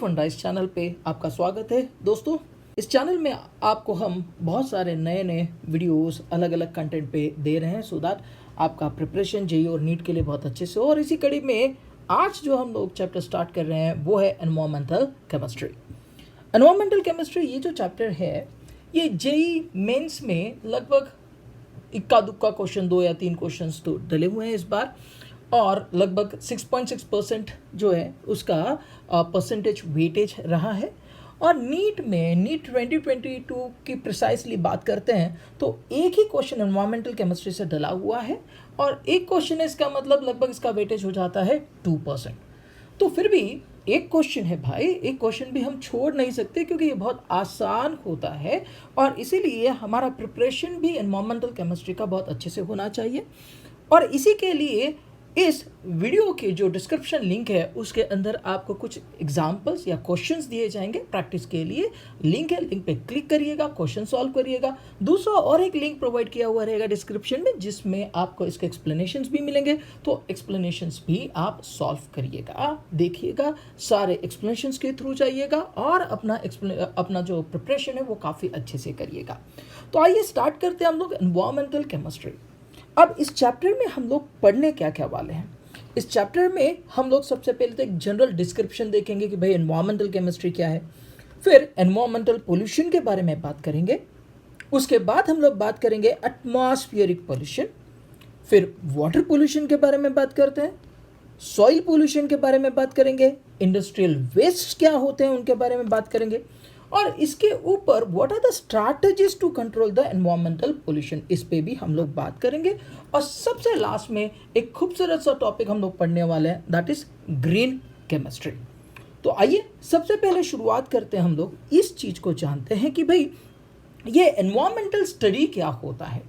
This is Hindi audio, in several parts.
फंडा इस चैनल पे आपका स्वागत है। दोस्तों, इस चैनल में आपको हम बहुत सारे नए नए वीडियोस अलग अलग कंटेंट पे दे रहे हैं सो दैट आपका प्रिपरेशन जेईई और नीट के लिए बहुत अच्छे से हो। और इसी कड़ी में आज जो हम लोग चैप्टर स्टार्ट कर रहे हैं वो है एनवायरमेंटल केमिस्ट्री। एनवायरमेंटल केमिस्ट्री ये जो चैप्टर है ये जेईई मेंस में लगभग इक्का दुक्का क्वेश्चन 2 या 3 क्वेश्चंस तो डले हुए हैं इस बार, और लगभग 6.6% जो है उसका परसेंटेज वेटेज रहा है। और नीट 2022 की प्रिसाइसली बात करते हैं तो एक ही क्वेश्चन एनवायरमेंटल केमिस्ट्री से डला हुआ है और एक क्वेश्चन है, इसका मतलब लगभग इसका वेटेज हो जाता है 2%। तो फिर भी एक क्वेश्चन है भाई, एक क्वेश्चन भी हम छोड़ नहीं सकते क्योंकि ये बहुत आसान होता है और इसीलिए हमारा प्रिपरेशन भी एनवायरमेंटल केमिस्ट्री का बहुत अच्छे से होना चाहिए। और इसी के लिए इस वीडियो के जो डिस्क्रिप्शन लिंक है उसके अंदर आपको कुछ एग्जाम्पल्स या क्वेश्चंस दिए जाएंगे प्रैक्टिस के लिए। लिंक है, लिंक पे क्लिक करिएगा, क्वेश्चन सॉल्व करिएगा। दूसरा और एक लिंक प्रोवाइड किया हुआ रहेगा डिस्क्रिप्शन में जिसमें आपको इसके एक्सप्लेनेशंस भी मिलेंगे, तो एक्सप्लेनेशंस भी आप सॉल्व करिएगा, देखिएगा, सारे एक्सप्लेनेशंस के थ्रू जाइएगा और अपना जो प्रिपरेशन है वो काफ़ी अच्छे से करिएगा। तो आइए स्टार्ट करते हैं हम लोग एनवायरमेंटल केमिस्ट्री। अब इस चैप्टर में हम लोग पढ़ने क्या क्या वाले हैं। इस चैप्टर में हम लोग सबसे पहले तो एक जनरल डिस्क्रिप्शन देखेंगे कि भाई एनवायरमेंटल केमिस्ट्री क्या है, फिर एनवायरमेंटल पोल्यूशन के बारे में बात करेंगे, उसके बाद हम लोग बात करेंगे एटमॉस्फेरिक पोल्यूशन, फिर वाटर पोल्यूशन के बारे में बात करते हैं, सॉइल पोल्यूशन के बारे में बात करेंगे, इंडस्ट्रियल वेस्ट क्या होते हैं उनके बारे में बात करेंगे, और इसके ऊपर what are the strategies to control the environmental pollution, इस पे भी हम लोग बात करेंगे। और सबसे लास्ट में एक खूबसूरत सा टॉपिक हम लोग पढ़ने वाले हैं, दैट इज ग्रीन केमिस्ट्री। तो आइए सबसे पहले शुरुआत करते हैं, हम लोग इस चीज को जानते हैं कि भाई ये एनवायरमेंटल स्टडी क्या होता है,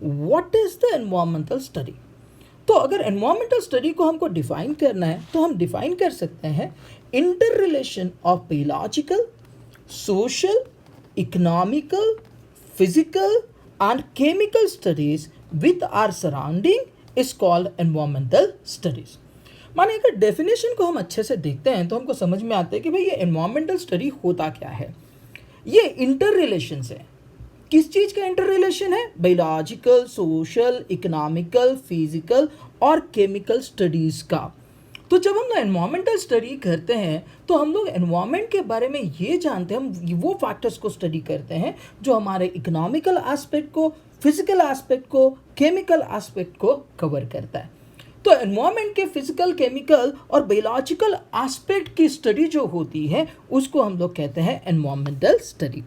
what is the environmental study. तो अगर एनवायरमेंटल स्टडी को हमको डिफाइन करना है तो हम डिफाइन कर सकते हैं inter relation of biological, social, economical, physical and chemical studies with our surrounding is called environmental studies। माने अगर डेफिनेशन को हम अच्छे से देखते हैं तो हमको समझ में आता है कि भाई ये एनवायरमेंटल स्टडी होता क्या है। ये इंटर रिलेशन है। किस चीज़ का इंटर रिलेशन है? बायोलॉजिकल, सोशल, इकोनॉमिकल, फिजिकल और केमिकल स्टडीज़ का। तो जब हम एनवायरमेंटल स्टडी करते हैं तो हम लोग एनवायरमेंट के बारे में ये जानते हैं, हम वो फैक्टर्स को स्टडी करते हैं जो हमारे इकोनॉमिकल एस्पेक्ट को, फिजिकल एस्पेक्ट को, केमिकल एस्पेक्ट को कवर करता है। तो एनवायरमेंट के फिजिकल, केमिकल और बायोलॉजिकल एस्पेक्ट की स्टडी जो होती है उसको हम लोग कहते हैं एनवायरमेंटल स्टडी।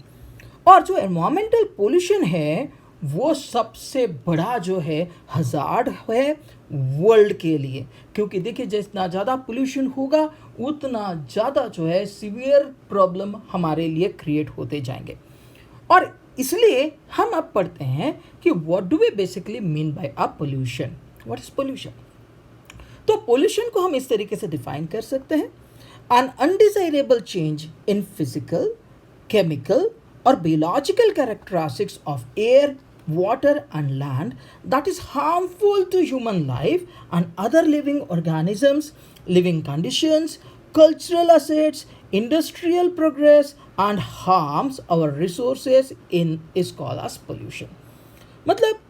और जो एनवायरमेंटल पोल्यूशन है वो सबसे बड़ा जो है हजार्ड है वर्ल्ड के लिए, क्योंकि देखिए जितना ज़्यादा पोल्यूशन होगा उतना ज़्यादा जो है सीवियर प्रॉब्लम हमारे लिए क्रिएट होते जाएंगे। और इसलिए हम अब पढ़ते हैं कि what do we basically mean by a pollution, what is pollution. तो पोल्यूशन को हम इस तरीके से डिफाइन कर सकते हैं, an undesirable change in physical, chemical और biological characteristics of air, water and land that is harmful to human life and other living organisms, living conditions, cultural assets, industrial progress and harms our resources in is called as pollution। मतलब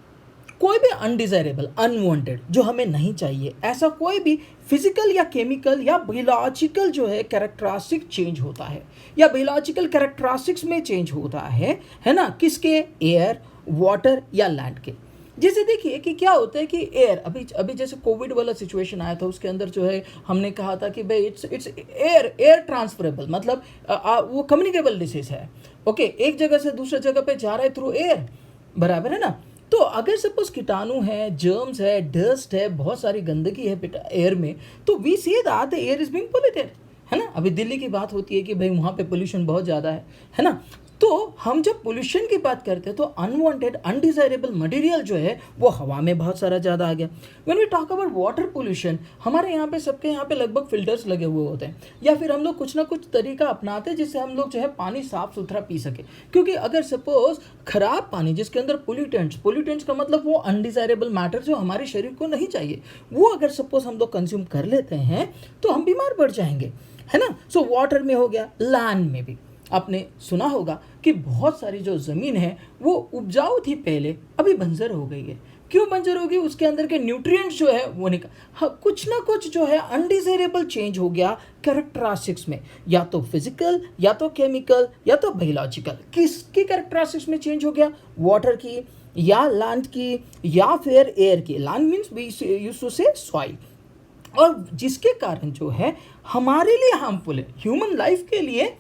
कोई भी अनडिजायरेबल, अनवांटेड, जो हमें नहीं चाहिए, ऐसा कोई भी फिजिकल या केमिकल या बायोलॉजिकल जो है कैरेक्टरिस्टिक चेंज होता है या बायोलॉजिकल कैरेक्टरिस्टिक्स में चेंज होता है ना, किसके? एयर, वाटर या लैंड के। जैसे देखिए कि क्या होता है कि एयर, अभी जैसे कोविड वाला सिचुएशन आया था उसके अंदर जो है हमने कहा था कि भाई इट्स एयर ट्रांसफरेबल, मतलब वो कम्युनिकेबल डिसीज है। ओके, एक जगह से दूसरे जगह पे जा रहा है थ्रू एयर, बराबर है ना। तो अगर सपोज कीटाणु है, जर्म्स है, डस्ट है, बहुत सारी गंदगी है एयर में, तो we say that the air is being polluted, है ना। अभी दिल्ली की बात होती है कि भाई वहाँ पे पोल्यूशन बहुत ज़्यादा है ना। तो हम जब पोल्यूशन की बात करते हैं तो अनवांटेड, अनडिजायरेबल मटेरियल जो है वो हवा में बहुत सारा ज़्यादा आ गया। When we talk about water pollution, हमारे यहाँ पे सबके यहाँ पे लगभग फिल्टर्स लगे हुए होते हैं या फिर हम लोग कुछ ना कुछ तरीका अपनाते हैं जिससे हम लोग जो है पानी साफ सुथरा पी सके। क्योंकि अगर सपोज खराब पानी जिसके अंदर पोल्यूटेंट्स का मतलब वो अनडिजायरेबल मैटर जो हमारे शरीर को नहीं चाहिए, वो अगर सपोज हम लोग कंज्यूम कर लेते हैं तो हम बीमार पड़ जाएंगे। है ना। सो वाटर में हो गया, लैंड में भी आपने सुना होगा कि बहुत सारी जो ज़मीन है वो उपजाऊ थी पहले, अभी बंजर हो गई है। क्यों बंजर होगी? उसके अंदर के न्यूट्रिएंट्स जो है वो निकल, हाँ, कुछ ना कुछ जो है अनडिजायरेबल चेंज हो गया कैरेक्टरिस्टिक्स में, या तो फिजिकल, या तो केमिकल, या तो बायोलॉजिकल। किसकी कैरेक्टरिस्टिक्स में चेंज हो गया? वाटर की, या लैंड की, या फिर एयर की। Land means we used to say soil. और जिसके कारण जो है हमारे लिए हार्मफुल है, ह्यूमन लाइफ के लिए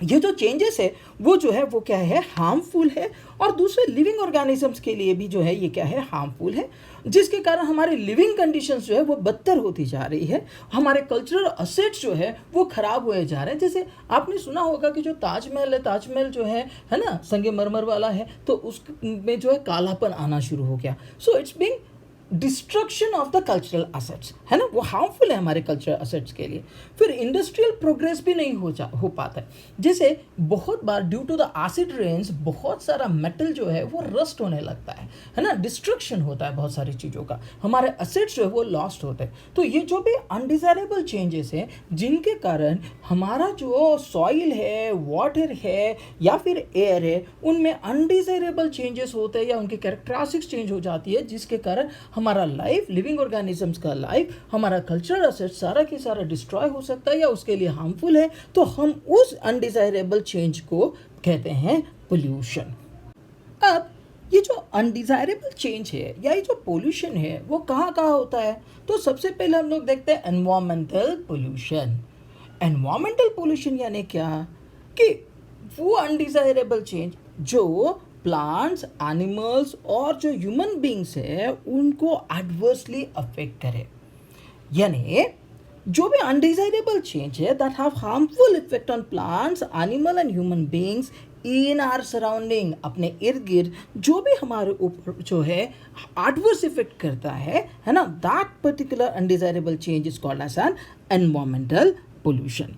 ये जो चेंजेस है वो जो है वो क्या है, हार्मफुल है। और दूसरे लिविंग ऑर्गेनिजम्स के लिए भी जो है ये क्या है, हार्मफुल है, जिसके कारण हमारे लिविंग कंडीशंस जो है वो बदतर होती जा रही है। हमारे कल्चरल असेट्स जो है वो खराब हुए जा रहे हैं। जैसे आपने सुना होगा कि जो ताजमहल है, ताजमहल जो है ना, संगमरमर वाला है, तो उसमें जो है कालापन आना शुरू हो गया। So it's being destruction of the cultural assets, है ना, वो हार्मफुल है हमारे कल्चरल असेट्स के लिए। फिर इंडस्ट्रियल प्रोग्रेस भी नहीं हो पाता है। जैसे बहुत बार due to the acid rains बहुत सारा मेटल जो है वो रस्ट होने लगता है ना, डिस्ट्रक्शन होता है बहुत सारी चीज़ों का, हमारे असेट्स जो है वो लॉस्ट होते हैं। तो ये जो भी अनडिजायरेबल चेंजेस हैं जिनके कारण हमारा जो सॉइल है, वाटर है, या फिर एयर है, उनमें अनडिजायरेबल चेंजेस होते हैं या उनकी कैरेक्टरिस्टिक्स चेंज हो जाती है, जिसके कारण हमारा लाइफ, लिविंग ऑर्गेनिजम्स का लाइफ, हमारा कल्चरल असेट सारा के सारा डिस्ट्रॉय हो सकता है या उसके लिए हार्मफुल है। तो हम उस अनडिजायरेबल चेंज को कहते हैं पोल्यूशन। अब ये जो अनडिजायरेबल चेंज है या ये जो पोल्यूशन है वो कहाँ कहाँ होता है? तो सबसे पहले हम लोग देखते हैं एनवायरमेंटल पोल्यूशन। एनवायरमेंटल पोल्यूशन यानी क्या? कि वो अनडिजायरेबल चेंज जो प्लांट्स, एनिमल्स और जो ह्यूमन बींग्स है उनको एडवर्सली अफेक्ट करे। यानी जो भी अनडिजायरेबल चेंज है that have harmful effect on plants, animal and human beings in our surrounding, अपने इर्द गिर्द जो भी हमारे ऊपर जो है एडवर्स इफेक्ट करता है ना, that particular undesirable change is called as an environmental pollution.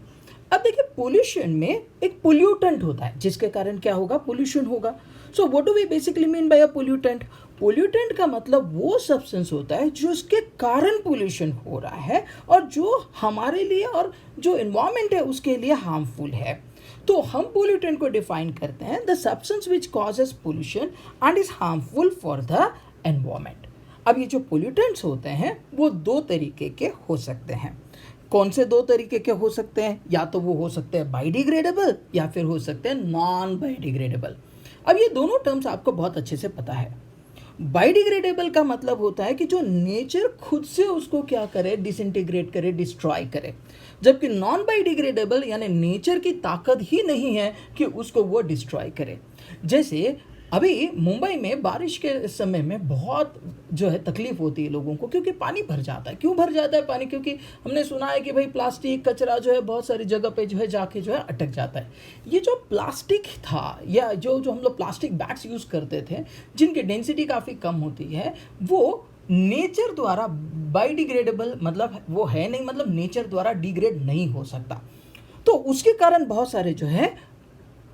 अब देखिए, पोल्यूशन में एक पोल्यूटेंट होता है जिसके कारण क्या होगा, पोल्यूशन होगा। So what do we basically mean by a pollutant? Pollutant का मतलब वो सब्सटेंस होता है जो उसके कारण पोल्यूशन हो रहा है और जो हमारे लिए और जो एनवायरनमेंट है उसके लिए हार्मफुल है। तो हम पोल्यूटेंट को डिफाइन करते हैं the substance which causes pollution and is harmful for the environment. अब ये जो पोल्यूटेंट्स होते हैं वो दो तरीके के हो सकते हैं। कौन से दो तरीके के हो सकते हैं? या तो वो हो सकते हैं बायोडिग्रेडेबल या फिर हो सकते हैं नॉन बायोडिग्रेडेबल। अब ये दोनों टर्म्स आपको बहुत अच्छे से पता है। बायोडिग्रेडेबल का मतलब होता है कि जो नेचर खुद से उसको क्या करे, डिसइंटीग्रेट करे, डिस्ट्रॉय करे। जबकि नॉन बायोडिग्रेडेबल यानी नेचर की ताकत ही नहीं है कि उसको वो डिस्ट्रॉय करे। जैसे अभी मुंबई में बारिश के समय में बहुत जो है तकलीफ होती है लोगों को, क्योंकि पानी भर जाता है। क्यों भर जाता है पानी? क्योंकि हमने सुना है कि भाई प्लास्टिक कचरा जो है बहुत सारी जगह पे जो है जाके जो है अटक जाता है। ये जो प्लास्टिक था या जो हम लोग प्लास्टिक बैग्स यूज़ करते थे जिनकी डेंसिटी काफ़ी कम होती है, वो नेचर द्वारा बायोडिग्रेडेबल मतलब वो है नहीं, मतलब नेचर द्वारा डिग्रेड नहीं हो सकता। तो उसके कारण बहुत सारे जो है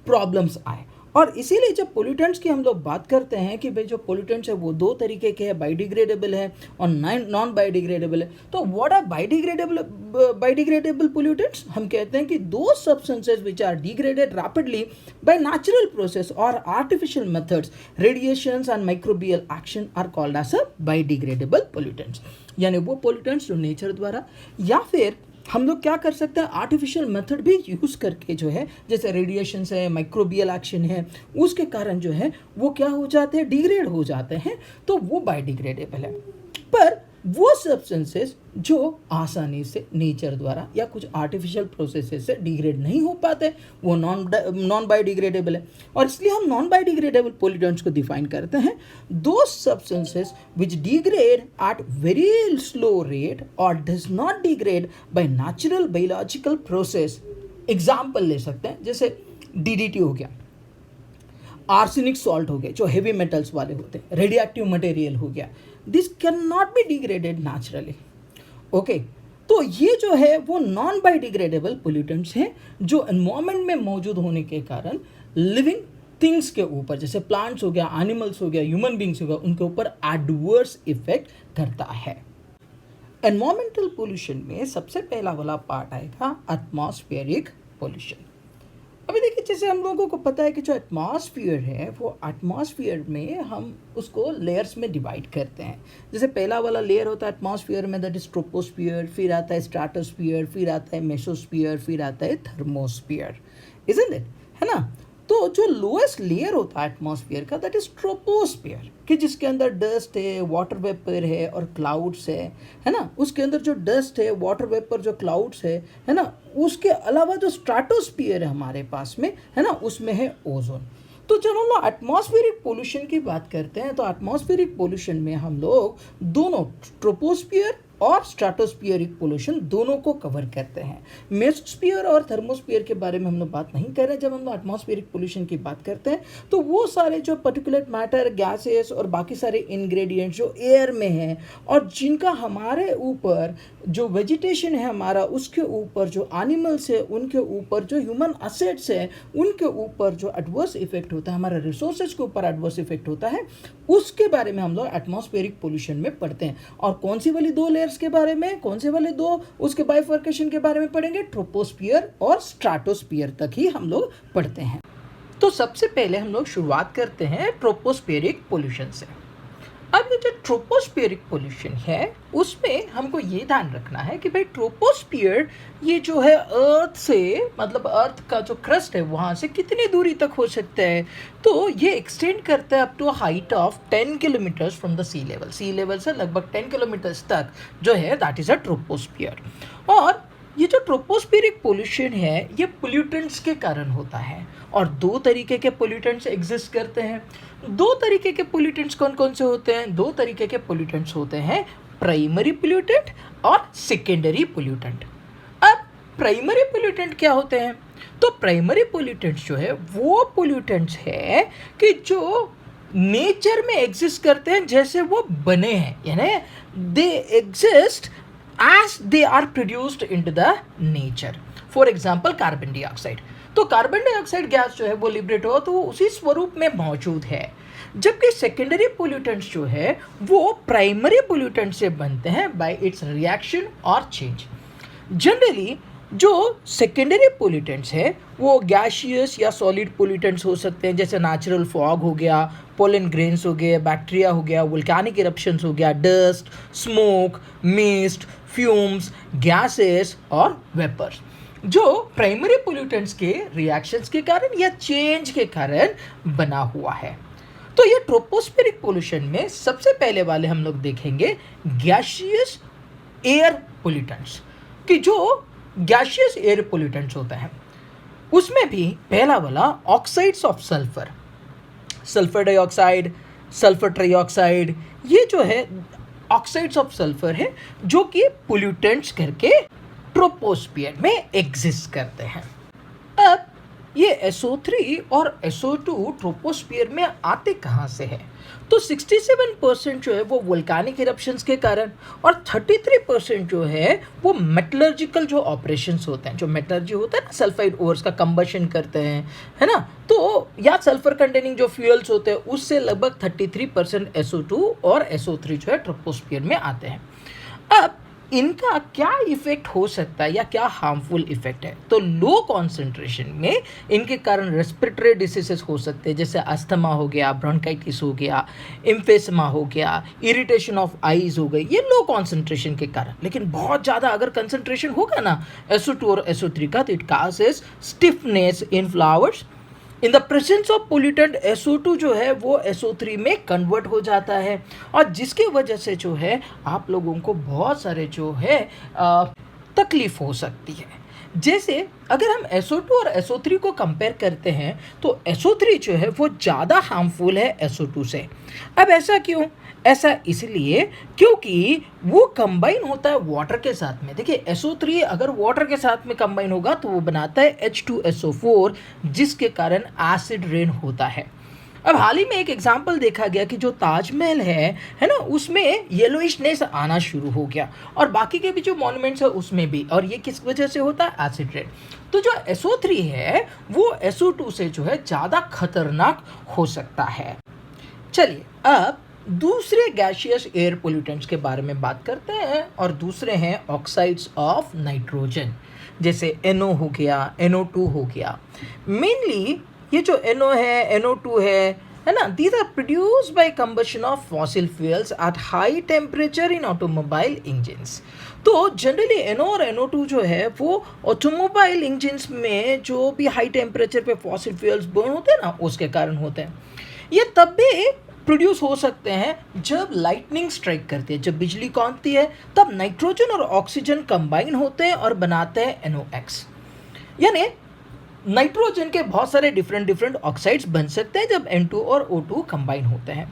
प्रॉब्लम्स आए। और इसीलिए जब पोल्यूटेंट्स की हम लोग बात करते हैं कि भाई जो पोल्यूटेंट्स है वो दो तरीके के हैं, बायोडिग्रेडेबल है और नॉन बायोडिग्रेडेबल है। तो व्हाट आर बायोडिग्रेडेबल पोल्यूटेंट्स? हम कहते हैं कि those substances which are degraded rapidly by natural process और artificial methods, radiations and microbial action are called as a biodegradable pollutants. यानी वो पोल्यूटेंट्स जो नेचर द्वारा या फिर हम लोग क्या कर सकते हैं, आर्टिफिशियल मेथड भी यूज़ करके जो है, जैसे रेडिएशन है, माइक्रोबियल एक्शन है, उसके कारण जो है वो क्या हो जाते हैं, डिग्रेड हो जाते हैं। तो वो बायोडिग्रेडेबल है। पर वो सब्सटेंसेस जो आसानी से नेचर द्वारा या कुछ आर्टिफिशियल प्रोसेसेस से डिग्रेड नहीं हो पाते, वो नॉन बायोडिग्रेडेबल है। और इसलिए हम नॉन बायोडिग्रेडेबल पोल्यूटेंट्स को डिफाइन करते हैं those substances which degrade at very slow rate और does not degrade by natural biological process. Example ले सकते हैं, जैसे DDT हो गया, आर्सेनिक सॉल्ट हो गए जो हेवी मेटल्स वाले होते हैं, रेडियो एक्टिव मटेरियल हो गया, this can not be degraded naturally. Okay, तो ये जो है वो नॉन बायोडिग्रेडेबल पोल्यूटेंट्स हैं जो एनवायरनमेंट में मौजूद होने के कारण लिविंग थिंग्स के ऊपर, जैसे प्लांट्स हो गया, एनिमल्स हो गया, ह्यूमन बींग्स हो गया, उनके ऊपर एडवर्स इफेक्ट करता है। एनवायरमेंटल पोल्यूशन में सबसे पहला वाला पार्ट आएगा एटमॉस्फेरिक पोल्यूशन। अभी देखिए, जैसे हम लोगों को पता है कि जो एटमॉस्फेयर है वो एटमॉस्फेयर में हम उसको लेयर्स में डिवाइड करते हैं। जैसे पहला वाला लेयर होता है एटमॉस्फेयर में, दैट इज ट्रोपोस्फियर, फिर आता है स्ट्रेटोस्फियर, फिर आता है मेसोस्फियर, फिर आता है थर्मोस्फियर, इजंट इट, है ना। तो जो लोएस्ट लेयर होता है एटमॉस्फेयर का, दैट इज ट्रोपोस्फियर, कि जिसके अंदर डस्ट है, वाटर वेपर है और क्लाउड्स है ना। उसके अंदर जो डस्ट है, वाटर वेपर, जो क्लाउड्स है ना। उसके अलावा जो स्ट्रेटोस्फियर है हमारे पास में, है ना, उसमें है ओजोन। तो जब हम लोग एटमॉस्फेरिक पोल्यूशन की बात करते हैं तो एटमॉस्फेरिक पोल्यूशन में हम लोग दोनों ट्रोपोस्फियर और स्ट्रेटोस्फियरिक पोल्यूशन दोनों को कवर करते हैं। मेसोस्फियर और थर्मोस्फियर के बारे में हम लोग बात नहीं कर रहे। जब हम लोग एटमॉस्फेरिक पोल्यूशन की बात करते हैं तो वो सारे जो पर्टिकुलेट मैटर, गैसेस और बाकी सारे इंग्रेडिएंट्स जो एयर में हैं और जिनका हमारे ऊपर जो वेजिटेशन है हमारा, उसके ऊपर जो एनिमल्स है, उनके ऊपर जो ह्यूमन असेट्स है, उनके ऊपर जो एडवर्स इफेक्ट होता है, हमारे रिसोर्सेज के ऊपर एडवर्स इफेक्ट होता है, उसके बारे में हम लोग एटमॉस्फेरिक पोल्यूशन में पढ़ते हैं। और कौन सी वाली दो लेयर्स के बारे में, कौन से वाले दो उसके बाइफर्केशन के बारे में पढ़ेंगे? ट्रोपोस्फियर और स्ट्रेटोस्फियर तक ही हम लोग पढ़ते हैं। तो सबसे पहले हम लोग शुरुआत करते हैं ट्रोपोस्फियरिक पोल्यूशन से। अब ये जो ट्रोपोस्फियरिक पोल्यूशन है उसमें हमको ये ध्यान रखना है कि भाई ट्रोपोस्फियर ये जो है अर्थ से, मतलब अर्थ का जो क्रस्ट है वहाँ से कितनी दूरी तक हो सकता है, तो ये एक्सटेंड करता है up to height of 10 kilometres from the sea level. Sea level से लगभग 10 किलोमीटर्स तक जो है दैट इज अ ट्रोपोस्फियर। और ये जो ट्रोपोस्फियरिक पोल्यूशन है ये पोल्यूटेंट्स के कारण होता है और दो तरीके के पोल्यूटेंट्स एग्जिस्ट करते हैं। दो तरीके के पोल्यूटेंट्स कौन कौन से होते हैं? दो तरीके के पोल्यूटेंट्स होते हैं, प्राइमरी पोल्यूटेंट और सेकेंडरी पोल्यूटेंट। अब प्राइमरी पोल्यूटेंट क्या होते हैं? तो प्राइमरी पोल्यूटेंट्स जो है वो पोल्यूटेंट्स है कि जो नेचर में एग्जिस्ट करते हैं जैसे वो बने हैं, यानी they exist as they are produced into the nature. For example, carbon dioxide. तो कार्बन डाइऑक्साइड गैस जो है वो लिबरेट हो तो वो उसी स्वरूप में मौजूद है। जबकि सेकेंडरी पोल्यूटेंट्स जो है वो प्राइमरी पोल्यूटेंट से बनते हैं बाय इट्स रिएक्शन और चेंज। जनरली जो सेकेंडरी पोल्यूटेंट्स है वो गैशियस या सॉलिड पोल्यूटेंट्स हो सकते हैं, जैसे नेचुरल फॉग हो गया, पोलन ग्रेन्स हो गए, बैक्टीरिया हो गया, वोल्केनिक इरप्शंस हो गया, dust, smoke, mist, fumes, gases और वेपर्स, जो प्राइमरी पोल्यूटेंट्स के रिएक्शंस के कारण या चेंज के कारण बना हुआ है। तो ये ट्रोपोस्फेरिक पोल्यूशन में सबसे पहले वाले हम लोग देखेंगे गैशियस एयर पोल्यूटेंट्स, कि जो गैशियस एयर पोल्यूटेंट्स होता है उसमें भी पहला वाला oxides of sulphur, sulphur dioxide, sulphur trioxide, ये जो है ऑक्साइड्स ऑफ सल्फर है जो कि पोल्यूटेंट्स करके ट्रोपोस्फियर में एग्जिस्ट करते हैं। अब ये SO3 और SO2 ट्रोपोस्फियर में आते कहाँ से हैं? तो 67% जो है वो वोल्केनिक इरप्शंस के कारण और 33% जो है वो मेटलर्जिकल जो ऑपरेशंस होते हैं, जो मेटलर्जी होता है ना, सल्फाइड ओर्स का कंबशन करते हैं, है ना, तो या सल्फर कंटेनिंग जो फ्यूल्स होते हैं उससे लगभग 33% SO2 और SO3 जो है ट्रोपोस्फियर में आते हैं। अब इनका क्या इफेक्ट हो सकता है या क्या हार्मफुल इफेक्ट है? तो लो कॉन्सेंट्रेशन में इनके कारण रेस्पिरेटरी डिसीजेस हो सकते हैं, जैसे अस्थमा हो गया, ब्रोंकाइटिस हो गया, एम्फेसमा हो गया, इरिटेशन ऑफ आईज हो गई, ये लो कॉन्सेंट्रेशन के कारण। लेकिन बहुत ज़्यादा अगर कंसेंट्रेशन होगा ना SO2 और SO3 का, तो it causes stiffness in flowers. In the presence of pollutant SO2 जो है वो SO3 में कन्वर्ट हो जाता है और जिसकी वजह से जो है आप लोगों को बहुत सारे जो है तकलीफ हो सकती है। जैसे अगर हम SO2 और SO3 को कंपेयर करते हैं तो SO3 जो है वो ज़्यादा हार्मफुल है SO2 से। अब ऐसा क्यों? ऐसा इसलिए क्योंकि वो कंबाइन होता है वाटर के साथ में। देखिए SO3 अगर वाटर के साथ में कंबाइन होगा तो वो बनाता है H2SO4, जिसके कारण एसिड रेन होता है। अब हाल ही में एक एग्जाम्पल देखा गया कि जो ताजमहल है ना, उसमें येलोइशनेस आना शुरू हो गया और बाकी के भी जो मॉन्यूमेंट्स है उसमें भी, और ये किस वजह से होता है? Acid rain. तो जो SO3 है वो SO2 से जो है ज़्यादा खतरनाक हो सकता है। चलिए अब दूसरे गैशियस एयर पोल्यूटेंट्स के बारे में बात करते हैं और दूसरे हैं ऑक्साइड्स ऑफ नाइट्रोजन, जैसे NO हो गया, NO2 हो गया। मेनली ये जो NO है, NO2 है ना, these are produced by combustion of fossil fuels at high temperature in automobile engines. तो जनरली NO और NO2 जो है वो ऑटोमोबाइल इंजन्स में जो भी हाई टेम्परेचर पे फॉसिल फ्यूल्स बर्न होते हैं ना, उसके कारण होते हैं। ये तब भी प्रोड्यूस हो सकते हैं जब लाइटनिंग स्ट्राइक करती है, जब बिजली कौंधती है, तब नाइट्रोजन और ऑक्सीजन कंबाइन होते हैं और बनाते हैं NOx। यानी नाइट्रोजन के बहुत सारे डिफरेंट ऑक्साइड्स बन सकते हैं जब N2 और O2 कंबाइन होते हैं।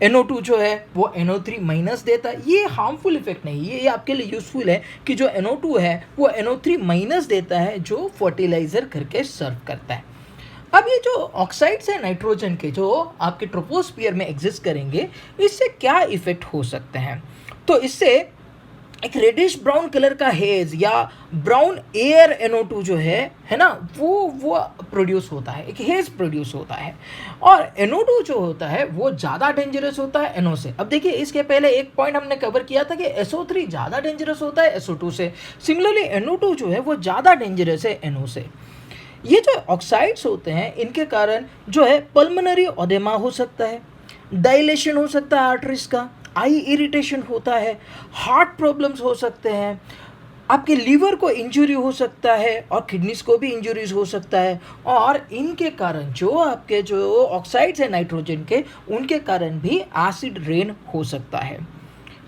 NO2 जो है वो NO3 माइनस देता है। ये हार्मफुल इफेक्ट नहीं, ये आपके लिए यूजफुल है कि जो NO2 है वो NO3 माइनस देता है, जो फर्टिलाइजर करके सर्व करता है। अब ये जो ऑक्साइड्स हैं नाइट्रोजन के, जो आपके ट्रोपोस्फियर में एग्जिस्ट करेंगे, इससे क्या इफेक्ट हो सकते हैं? तो इससे एक रेडिश ब्राउन कलर का हेज या ब्राउन एयर NO2 जो है ना, वो प्रोड्यूस होता है, एक हेज प्रोड्यूस होता है। और NO2 जो होता है वो ज़्यादा डेंजरस होता है NO से। अब देखिए, इसके पहले एक पॉइंट हमने कवर किया था कि SO3 ज़्यादा डेंजरस होता है SO2 से। सिमिलरली NO2 जो है वो ज़्यादा डेंजरस है NO से। ये जो ऑक्साइड्स होते हैं, इनके कारण जो है पल्मोनरी ओडेमा हो सकता है, डायलेशन हो सकता है आर्टरीज का, आई इरिटेशन होता है, हार्ट प्रॉब्लम्स हो सकते हैं, आपके लीवर को इंजरी हो सकता है और किडनीज को भी इंजरीज हो सकता है। और इनके कारण जो आपके जो ऑक्साइड्स हैं नाइट्रोजन के, उनके कारण भी एसिड रेन हो सकता है।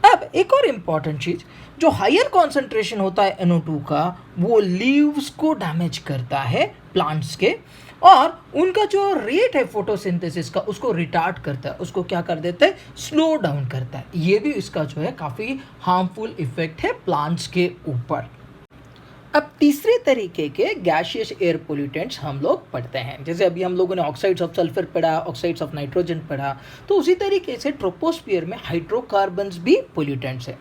अब एक और इम्पॉर्टेंट चीज़, जो हायर कॉन्सेंट्रेशन होता है NO2 का, वो लीव्स को डैमेज करता है प्लांट्स के, और उनका जो रेट है फोटोसिंथेसिस का, उसको रिटार्ड करता है, उसको क्या कर देता है, स्लो डाउन करता है। ये भी इसका जो है काफ़ी हार्मफुल इफेक्ट है प्लांट्स के ऊपर। अब तीसरे तरीके के गैशियस एयर पोल्यूटेंट्स हम लोग पढ़ते हैं। जैसे अभी हम लोगों ने ऑक्साइड्स ऑफ सल्फर पढ़ा, ऑक्साइड्स ऑफ नाइट्रोजन पढ़ा, तो उसी तरीके से ट्रोपोस्फियर में हाइड्रोकार्बन्स भी पोल्यूटेंट्स है।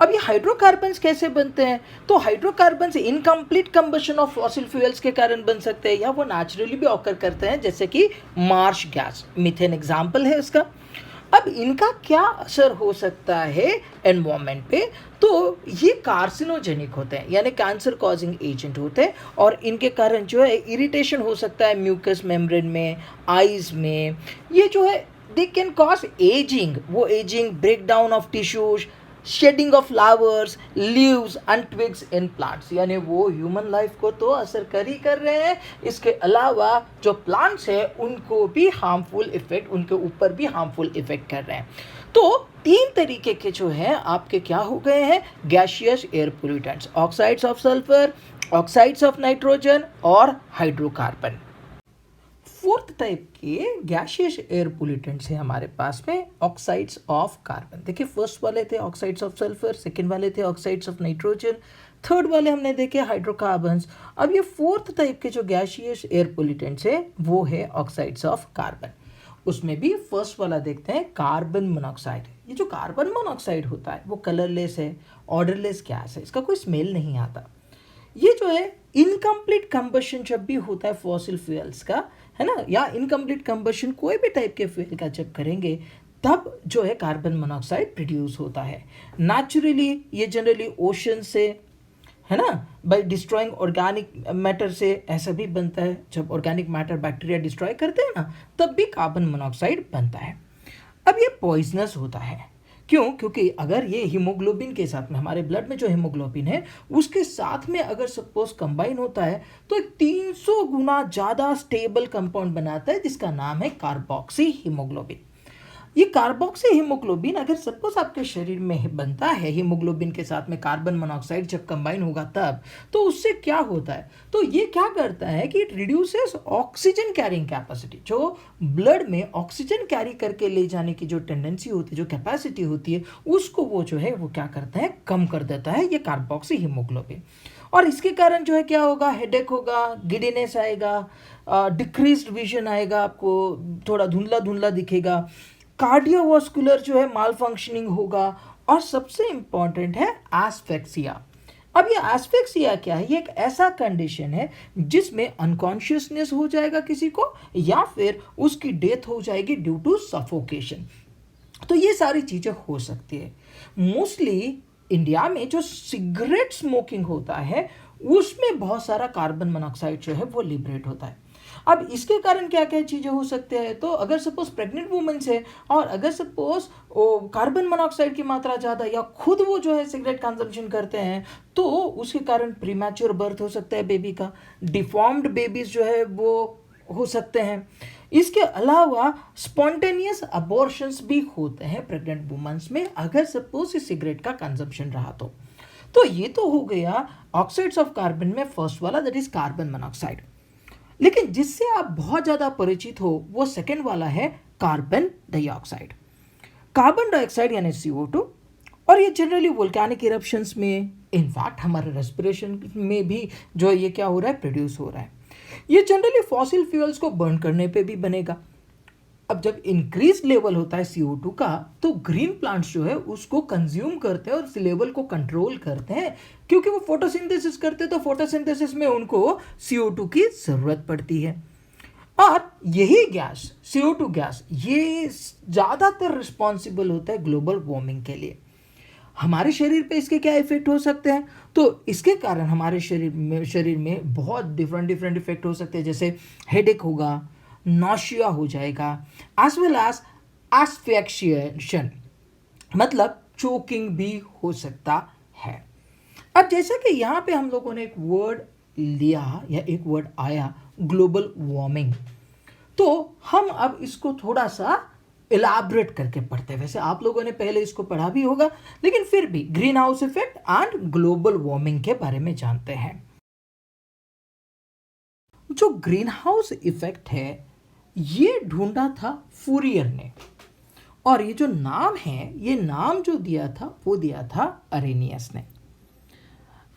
अब ये हाइड्रोकार्बन्स कैसे बनते हैं? तो hydrocarbons incomplete combustion of fossil fuels के कारण बन सकते हैं, या वो नेचुरली भी ऑकर करते हैं, जैसे कि मार्श गैस, मीथेन एग्जाम्पल है इसका। अब इनका क्या असर हो सकता है एनवायरनमेंट पे? तो ये कार्सिनोजेनिक होते हैं, यानी कैंसर कॉजिंग एजेंट होते हैं, और इनके कारण जो है इरिटेशन हो सकता है म्यूकस मेम्ब्रेन में, आईज में। ये जो है दे कैन कॉज एजिंग, वो ageing, break down of tissues, shedding of flowers, leaves and twigs in plants, यानी वो ह्यूमन लाइफ को तो असर कर ही कर रहे हैं, इसके अलावा जो प्लांट्स है उनको भी हार्मफुल इफेक्ट, उनके ऊपर भी हार्मफुल इफेक्ट कर रहे हैं। तो तीन तरीके के जो है आपके क्या हो गए हैं, gaseous air pollutants, oxides of sulphur, oxides of nitrogen और हाइड्रोकार्बन। फोर्थ टाइप के गैशियस एयर पोल्यूटेंट्स है हमारे पास में ऑक्साइड्स ऑफ कार्बन। देखिए, फर्स्ट वाले थे ऑक्साइड्स ऑफ सल्फर, सेकंड वाले थे ऑक्साइड्स ऑफ नाइट्रोजन, थर्ड वाले हमने देखे हाइड्रोकार्बन्स। अब ये फोर्थ टाइप के जो गैशियस एयर पोल्यूटेंट्स है वो है ऑक्साइड्स ऑफ कार्बन। उसमें भी फर्स्ट वाला देखते हैं, कार्बन मोनोऑक्साइड। ये जो कार्बन मोनोऑक्साइड होता है वो कलरलेस है, ऑर्डरलेस गैस है, इसका कोई स्मेल नहीं आता। ये जो है इनकम्प्लीट कंबशन जब भी होता है फॉसिल फ्यूल्स का, है ना, या इनकम्प्लीट कंबशन कोई भी टाइप के फ्यूल का जब करेंगे, तब जो है कार्बन मोनोऑक्साइड प्रोड्यूस होता है। नेचुरली ये जनरली ओशन से, है ना, बाय डिस्ट्रॉइंग ऑर्गेनिक मैटर से ऐसा भी बनता है। जब ऑर्गेनिक मैटर बैक्टीरिया डिस्ट्रॉय करते हैं ना, तब भी कार्बन मोनोऑक्साइड बनता है। अब ये पॉइजनस होता है। क्यों? क्योंकि अगर ये हीमोग्लोबिन के साथ में, हमारे ब्लड में जो हीमोग्लोबिन है उसके साथ में अगर सपोज कंबाइन होता है, तो 300 गुना ज़्यादा स्टेबल कंपाउंड बनाता है, जिसका नाम है कार्बोक्सी हीमोग्लोबिन। ये कार्बोक्सी हीमोग्लोबिन अगर सपोज आपके शरीर में बनता है हीमोग्लोबिन के साथ में कार्बन मोनोऑक्साइड जब कंबाइन होगा तब, तो उससे क्या होता है, तो ये क्या करता है कि it reduces oxygen carrying capacity. जो ब्लड में ऑक्सीजन कैरी करके ले जाने की जो टेंडेंसी होती है, जो कैपेसिटी होती है, उसको वो जो है वो क्या करता है, कम कर देता है ये कार्बोक्सी हीमोग्लोबिन। और इसके कारण जो है क्या होगा, हेडेक होगा, गिडीनेस आएगा, डिक्रीज्ड विजन आएगा, आपको थोड़ा धुंधला धुंधला दिखेगा, कार्डियोवास्कुलर जो है माल फंक्शनिंग होगा, और सबसे इंपॉर्टेंट है एस्फेक्सिया। अब ये एस्फेक्सिया क्या है? ये एक ऐसा कंडीशन है जिसमें अनकॉन्शियसनेस हो जाएगा किसी को, या फिर उसकी डेथ हो जाएगी ड्यू टू सफोकेशन। तो ये सारी चीज़ें हो सकती है। मोस्टली इंडिया में जो सिगरेट स्मोकिंग होता है उसमें बहुत सारा कार्बन मोनोऑक्साइड जो है वो लिबरेट होता है। अब इसके कारण क्या क्या चीज़ें हो सकते हैं, तो अगर सपोज प्रेग्नेंट वुमेन्स है और अगर सपोज कार्बन मोनोऑक्साइड की मात्रा ज़्यादा या खुद वो जो है सिगरेट कंजम्पशन करते हैं तो उसके कारण प्रीमैच्योर बर्थ हो सकता है बेबी का, डिफॉर्म्ड बेबीज जो है वो हो सकते हैं। इसके अलावा स्पॉन्टेनियस अबॉर्शंस भी होते हैं प्रेग्नेंट वुमेन्स में अगर सपोज सिगरेट का कंजम्पशन रहा तो ये तो हो गया ऑक्साइड्स ऑफ कार्बन में फर्स्ट वाला, दैट इज कार्बन मोनोऑक्साइड। लेकिन जिससे आप बहुत ज़्यादा परिचित हो वो सेकेंड वाला है कार्बन डाइऑक्साइड। कार्बन डाइऑक्साइड यानी CO2, और ये जनरली वोल्केनिक इरप्शंस में, इनफैक्ट हमारे रेस्पिरेशन में भी जो ये क्या हो रहा है, प्रोड्यूस हो रहा है। ये जनरली फॉसिल फ्यूल्स को बर्न करने पे भी बनेगा। अब जब इंक्रीज लेवल होता है CO2 का तो ग्रीन प्लांट्स जो है उसको कंज्यूम करते हैं और इस लेवल को कंट्रोल करते हैं, क्योंकि वो फोटोसिंथेसिस करते हैं तो फोटोसिंथेसिस में उनको CO2 की जरूरत पड़ती है। और यही गैस CO2 गैस ये ज़्यादातर रिस्पॉन्सिबल होता है ग्लोबल वार्मिंग के लिए। हमारे शरीर पे इसके क्या इफेक्ट हो सकते हैं, तो इसके कारण हमारे शरीर में बहुत डिफरेंट इफेक्ट हो सकते हैं, जैसे हेडेक होगा, नॉशिया हो जाएगा, एज वेल एज एस्फिक्सिएशन, मतलब चोकिंग भी हो सकता है। अब जैसे कि यहाँ पे हम लोगों ने एक वर्ड लिया या एक वर्ड आया ग्लोबल वार्मिंग, तो हम अब इसको थोड़ा सा इलाबरेट करके पढ़ते हैं। वैसे आप लोगों ने पहले इसको पढ़ा भी होगा, लेकिन फिर भी green house effect and global warming के बारे में जानते हैं। जो ग्रीन हाउस इफेक्ट है ये ढूंढा था फूरियर ने, और ये जो नाम है, ये नाम जो दिया था वो दिया था अरेनियस ने।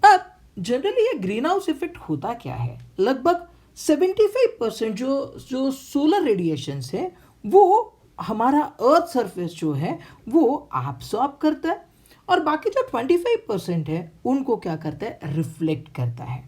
अब जनरली ये ग्रीन हाउस इफेक्ट होता क्या है, लगभग 75% जो सोलर रेडिएशन है वो हमारा अर्थ सरफेस जो है वो एब्सॉर्ब करता है, और बाकी जो 25% है उनको क्या करता है, रिफ्लेक्ट करता है।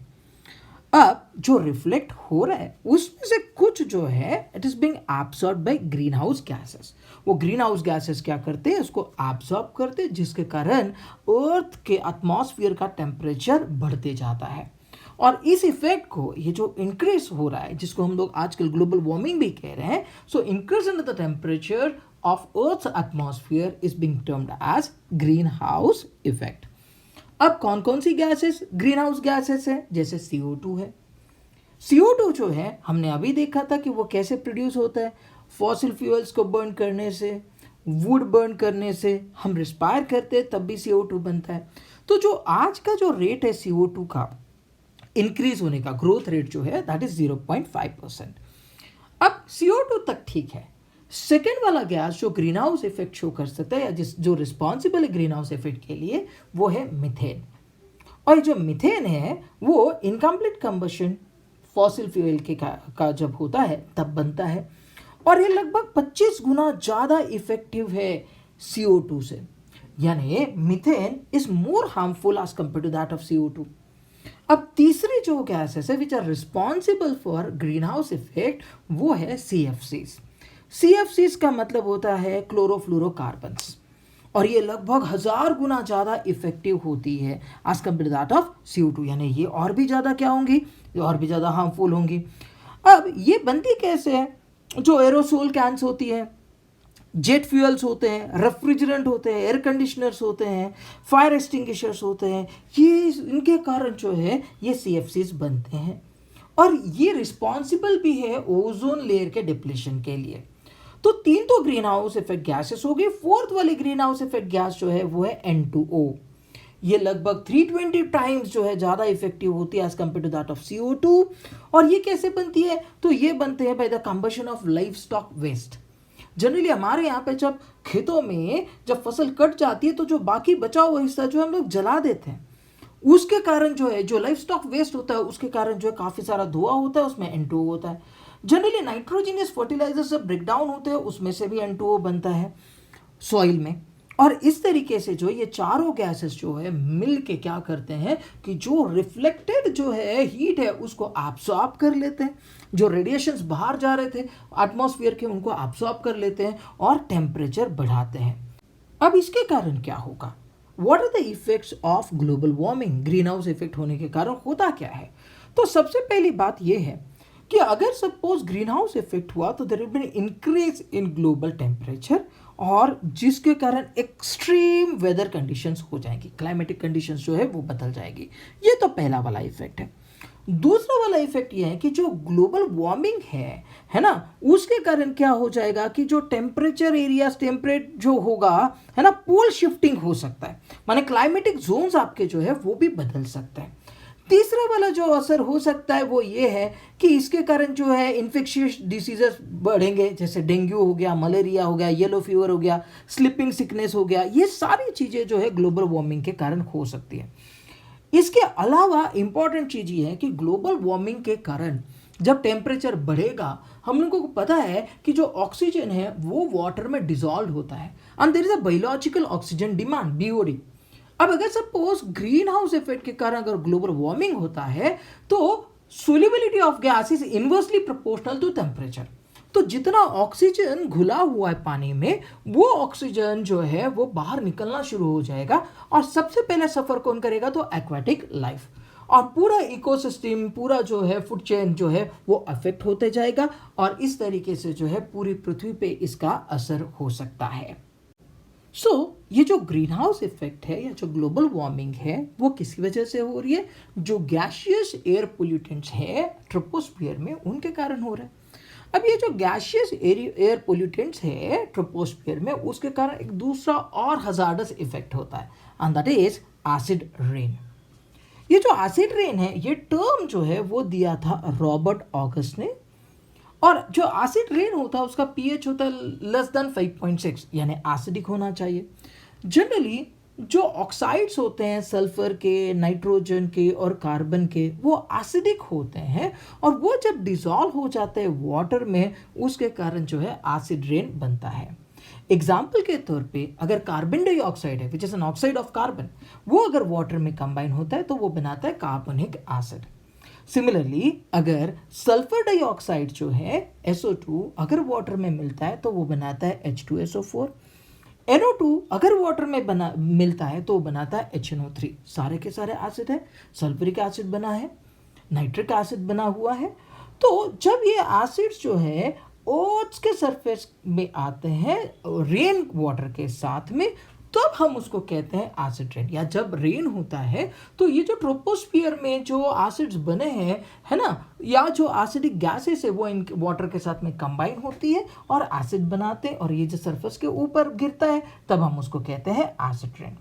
अब जो रिफ्लेक्ट हो रहा है उसमें से कुछ जो है it is being absorbed by green house gases. वो ग्रीन हाउस गैसेस क्या करते हैं, उसको एब्सॉर्ब करते हैं, जिसके कारण अर्थ के एटमॉस्फेयर का टेम्परेचर बढ़ते जाता है। और इस इफेक्ट को, ये जो इंक्रीज हो रहा है जिसको हम लोग आजकल ग्लोबल वार्मिंग भी कह रहे हैं, so increase in the temperature of earth atmosphere is being termed as green house effect. अब कौन कौन सी गैसेस ग्रीन हाउस गैसेस है, जैसे CO2 है। CO2 जो है हमने अभी देखा था कि वो कैसे प्रोड्यूस होता है, फॉसिल फ्यूल्स को बर्न करने से, वुड बर्न करने से हम रिस्पायर करते हैं तब भी CO2 बनता है। तो जो आज का जो रेट है CO2 का इंक्रीज होने का, ग्रोथ रेट जो है दैट इज 0.5%। अब CO2 तक ठीक है। सेकेंड वाला गैस जो ग्रीन हाउस इफेक्ट शो कर सकता है या जो रिस्पॉन्सिबल है ग्रीन हाउस इफेक्ट के लिए, वो है मीथेन। और जो मीथेन है वो इनकम्प्लीट कंबशन फॉसिल फ्यूल के का जब होता है तब बनता है, और ये लगभग 25 गुना ज़्यादा इफेक्टिव है CO2 से, यानी methane is more harmful as compare to that of CO2। अब तीसरी जो गैसेस है which are responsible for green house effect वो है CFCs। CFCs का मतलब होता है क्लोरोफ्लोरोकार्बन्स, और ये लगभग 1000 गुना ज़्यादा इफेक्टिव होती है as compare that of CO2, यानी ये और भी ज़्यादा क्या होंगी, ये और भी ज़्यादा हार्मफुल होंगी। अब ये बनती कैसे है, जो एरोसोल कैंस होती है, जेट फ्यूल्स होते हैं, रेफ्रिजरेंट होते हैं, एयर कंडीशनर्स होते हैं, फायर एक्सटिंग्विशर्स होते हैं, ये इनके कारण जो है ये CFCs बनते हैं, और ये रिस्पॉन्सिबल भी है ओजोन लेयर के डिप्लीशन के लिए। तो तीन तो ग्रीन हाउस इफेक्ट गैसेस हो गई। फोर्थ वाली ग्रीन हाउस इफेक्ट गैस जो है वो है N2O। ये लगभग 320 टाइम्स जो है ज़्यादा इफेक्टिव होती है as compare to that of CO2। और ये कैसे बनती है, तो ये बनते हैं by the combustion of livestock waste. Generally हमारे यहाँ पे जब खेतों में जब फसल कट जाती है तो जो बाकी बचा हुआ हिस्सा जो हम लोग जला देते हैं, उसके कारण जो है जो लाइफ स्टॉक वेस्ट होता है उसके कारण जो है काफ़ी सारा धुआं होता है, उसमें N2O होता है। जनरली नाइट्रोजनियस फर्टिलाइजर जब ब्रेक डाउन होते हैं उसमें से भी N2O बनता है सॉइल में, और इस तरीके से जो ये चारों गैसेस जो है मिल के क्या करते हैं कि जो रिफ्लेक्टेड जो है हीट है उसको एब्सॉर्ब कर लेते हैं, जो रेडिएशंस बाहर जा रहे थे एटमॉस्फेयर के उनको एब्सॉर्ब कर लेते हैं और टेम्परेचर बढ़ाते हैं। अब इसके कारण क्या होगा? What are the effects of global warming? Green house effect होने के कारण होता क्या है? तो सबसे पहली बात यह है कि अगर सपोज ग्रीन हाउस इफेक्ट हुआ तो there will be increase in global temperature, और जिसके कारण एक्सट्रीम वेदर कंडीशंस हो जाएंगी, क्लाइमेटिक कंडीशंस जो है वो बदल जाएगी। ये तो पहला वाला इफेक्ट है। दूसरा वाला इफेक्ट ये है कि जो ग्लोबल वार्मिंग है ना, उसके कारण क्या हो जाएगा कि जो टेम्परेचर एरियाज टेम्परेट जो होगा है ना, पोल शिफ्टिंग हो सकता है, माने क्लाइमेटिक जोन्स आपके जो है वो भी बदल सकते हैं। तीसरा वाला जो असर हो सकता है वो ये है कि इसके कारण जो है इन्फेक्शियस डिसीजेस बढ़ेंगे, जैसे डेंगू हो गया, मलेरिया हो गया, येलो फीवर हो गया, स्लीपिंग सिकनेस हो गया। ये सारी चीज़ें जो है ग्लोबल वार्मिंग के कारण हो सकती है। इसके अलावा इंपॉर्टेंट चीज़ ये है कि ग्लोबल वार्मिंग के कारण जब टेम्परेचर बढ़ेगा, हम लोगों को पता है कि जो ऑक्सीजन है वो वाटर में डिजॉल्व होता है and there is a biological oxygen demand, BOD. अब अगर सपोज ग्रीन हाउस इफेक्ट के कारण अगर ग्लोबल वार्मिंग होता है तो solubility of gas is inversely proportional to temperature. तो जितना ऑक्सीजन घुला हुआ है पानी में, वो ऑक्सीजन जो है वो बाहर निकलना शुरू हो जाएगा, और सबसे पहले सफर कौन करेगा? तो एक्वाटिक लाइफ, और पूरा इकोसिस्टम, पूरा जो है फूड चेन जो है वो अफेक्ट होते जाएगा, और इस तरीके से जो है पूरी पृथ्वी पे इसका असर हो सकता है। ये जो ग्रीन हाउस इफेक्ट है या जो ग्लोबल वार्मिंग है वो किसी वजह से हो रही है? जो गैसियस एयर पोल्यूटेंट्स है ट्रोपोस्फियर में उनके कारण हो रहा है। अब ये जो गैसियस एयर पोल्यूटेंट्स है ट्रोपोस्फियर में, उसके कारण एक दूसरा और हजार्डस इफेक्ट होता है, and that is acid rain. ये जो एसिड रेन है, ये टर्म जो है वो दिया था रॉबर्ट ऑगस्ट ने, और जो एसिड रेन होता है उसका पीएच होता है लेस देन 5.6, यानी एसिडिक होना चाहिए। जनरली जो ऑक्साइड्स होते हैं सल्फर के, नाइट्रोजन के और कार्बन के, वो एसिडिक होते हैं, और वो जब डिसॉल्व हो जाते हैं वाटर में, उसके कारण जो है एसिड रेन बनता है। एग्जाम्पल के तौर पे अगर कार्बन डाइऑक्साइड है which is an oxide of carbon, वो अगर वाटर में कंबाइन होता है तो वो बनाता है कार्बोनिक एसिड। सिमिलरली अगर सल्फर डाइऑक्साइड जो है SO2 अगर वाटर में मिलता है तो वो बनाता है H2SO4। NO2 अगर वाटर में मिलता है तो वो बनाता है HNO3। सारे के सारे एसिड है, सल्फ्यूरिक एसिड बना है, नाइट्रिक एसिड बना हुआ है। तो जब ये एसिड्स जो है ओट्स के सरफेस में आते हैं रेन वाटर के साथ में, तब हम उसको कहते हैं एसिड रेन। या जब रेन होता है तो ये जो ट्रोपोस्फियर में जो एसिड्स बने हैं है ना, या जो एसिडिक गैसेस है वो इन वाटर के साथ में कंबाइन होती है और एसिड बनाते हैं, और ये जो सरफेस के ऊपर गिरता है तब हम उसको कहते हैं एसिड रेन।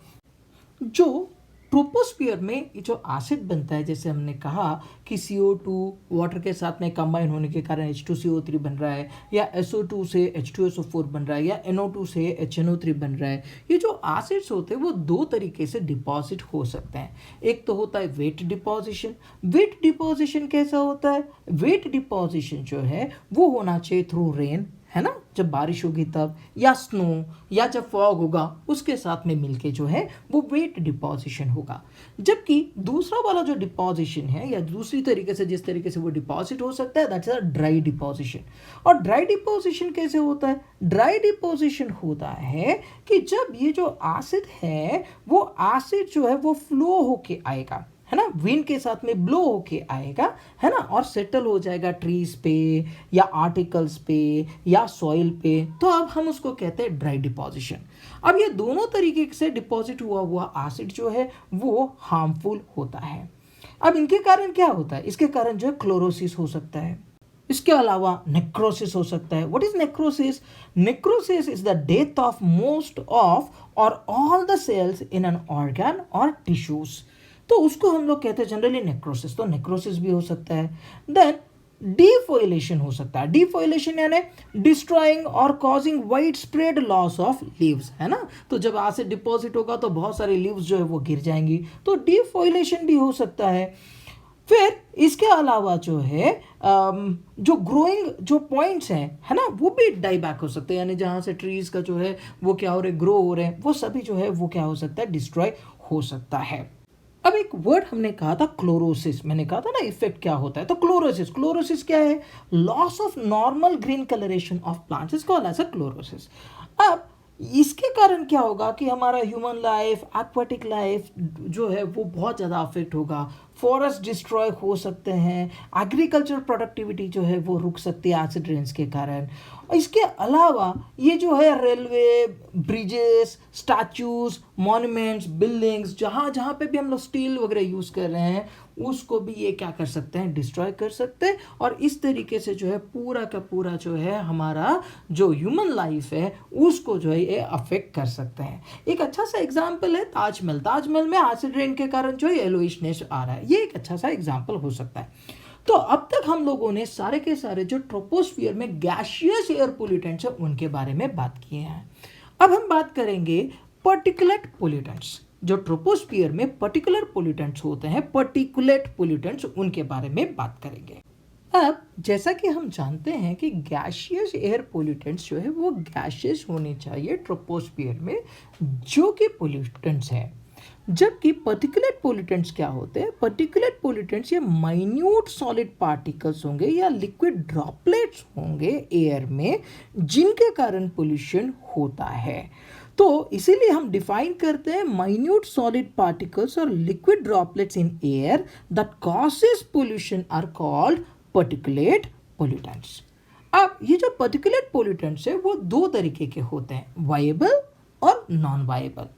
जो ट्रोपोस्फियर में जो एसिड बनता है, जैसे हमने कहा कि CO2 वाटर के साथ में कंबाइन होने के कारण H2CO3 बन रहा है, या SO2 से H2SO4 बन रहा है, या NO2 से HNO3 बन रहा है। ये जो एसिड्स होते हैं वो दो तरीके से डिपॉजिट हो सकते हैं। एक तो होता है वेट डिपॉजिशन। वेट डिपॉजिशन कैसा होता है? वेट डिपॉजिशन जो है वो होना चाहिए थ्रू रेन, है ना, जब बारिश होगी तब, या स्नो, या जब फॉग होगा उसके साथ में मिलके जो है वो वेट डिपॉजिशन होगा। जबकि दूसरा वाला जो डिपॉजिशन है, या दूसरी तरीके से जिस तरीके से वो डिपॉजिट हो सकता है, दैट्स अ ड्राई डिपॉजिशन। और ड्राई डिपॉजिशन कैसे होता है? ड्राई डिपॉजिशन होता है कि जब ये जो एसिड है वो एसिड जो है वो फ्लो होके आएगा, है ना, विंड के साथ में ब्लो होके आएगा, है ना, और सेटल हो जाएगा ट्रीज पे या आर्टिकल्स पे या सॉइल पे, तो अब हम उसको कहते हैं ड्राई डिपॉजिशन। अब ये दोनों तरीके से डिपॉजिट हुआ एसिड जो है वो हार्मफुल होता है। अब इनके कारण क्या होता है? इसके कारण जो है क्लोरोसिस हो सकता है, इसके अलावा नेक्रोसिस हो सकता है। What is necrosis? Necrosis is the death of most of और all the cells in an organ और टिश्यूज, तो उसको हम लोग कहते हैं जनरली नेक्रोसिस। तो नेक्रोसिस भी हो सकता है। देन डिफोइलेशन हो सकता है। डिफोइलेशन यानी डिस्ट्रॉइंग और causing wide spread loss of leaves, है ना, तो जब एसिड डिपॉजिट होगा तो बहुत सारे लीव्स जो है वो गिर जाएंगी, तो डिफोइलेशन भी हो सकता है। फिर इसके अलावा जो है जो ग्रोइंग जो पॉइंट्स हैं है ना, वो भी डाई बैक हो सकते हैं, यानी जहाँ से ट्रीज का जो है वो क्या हो रहे हैं, ग्रो हो रहे हैं, वो सभी जो है वो क्या हो सकता है, डिस्ट्रॉय हो सकता है। अब एक वर्ड हमने कहा था क्लोरोसिस, मैंने कहा था ना इफेक्ट क्या होता है, तो क्लोरोसिस, क्लोरोसिस क्या है, loss of normal green colouration of plants is called as a chlorosis. अब इसके कारण क्या होगा कि हमारा ह्यूमन लाइफ, एक्वाटिक लाइफ जो है वो बहुत ज़्यादा अफेक्ट होगा, फॉरेस्ट डिस्ट्रॉय हो सकते हैं, एग्रीकल्चर प्रोडक्टिविटी जो है वो रुक सकती है एसिड रेन्स के कारण। इसके अलावा ये जो है railway, bridges, statues, monuments, buildings, जहाँ जहाँ पे भी हम लोग स्टील वगैरह यूज़ कर रहे हैं उसको भी ये क्या कर सकते हैं, डिस्ट्रॉय कर सकते हैं। और इस तरीके से जो है पूरा का पूरा जो है हमारा जो ह्यूमन लाइफ है उसको जो है ये अफेक्ट कर सकते हैं। एक अच्छा सा एग्जाम्पल है ताजमहल, ताजमहल में एसिड रेन के कारण जो है येलोइशनेस आ रहा है, ये एक अच्छा सा एग्जाम्पल हो सकता है। तो अब तक हम लोगों ने सारे के सारे जो ट्रोपोस्फियर में गैसियस एयर पोल्यूटेंट्स है उनके बारे में बात किए हैं। अब हम बात करेंगे पर्टिकुलेट पोल्यूटेंट्स, जो ट्रोपोस्फियर में पर्टिकुलर पोल्यूटेंट्स होते हैं, पर्टिकुलेट पोल्यूटेंट्स, उनके बारे में बात करेंगे। अब जैसा कि हम जानते हैं कि गैसियस एयर पोल्यूटेंट्स जो है वो गैसियस होने चाहिए ट्रोपोस्फियर में, जो कि पोल्यूटेंट्स है, जबकि पर्टिकुलेट पोल्यूटेंट्स क्या होते हैं, पर्टिकुलेट पोल्यूटेंट्स ये माइन्यूट सॉलिड पार्टिकल्स होंगे या लिक्विड ड्रॉपलेट्स होंगे एयर में, जिनके कारण पोल्यूशन होता है। तो इसीलिए हम डिफाइन करते हैं माइन्यूट सॉलिड पार्टिकल्स और liquid droplets in air that causes pollution are called particulate pollutants. अब ये जो पर्टिकुलेट पोल्यूटेंट्स है वो दो तरीके के होते हैं, वायेबल और नॉन वायेबल।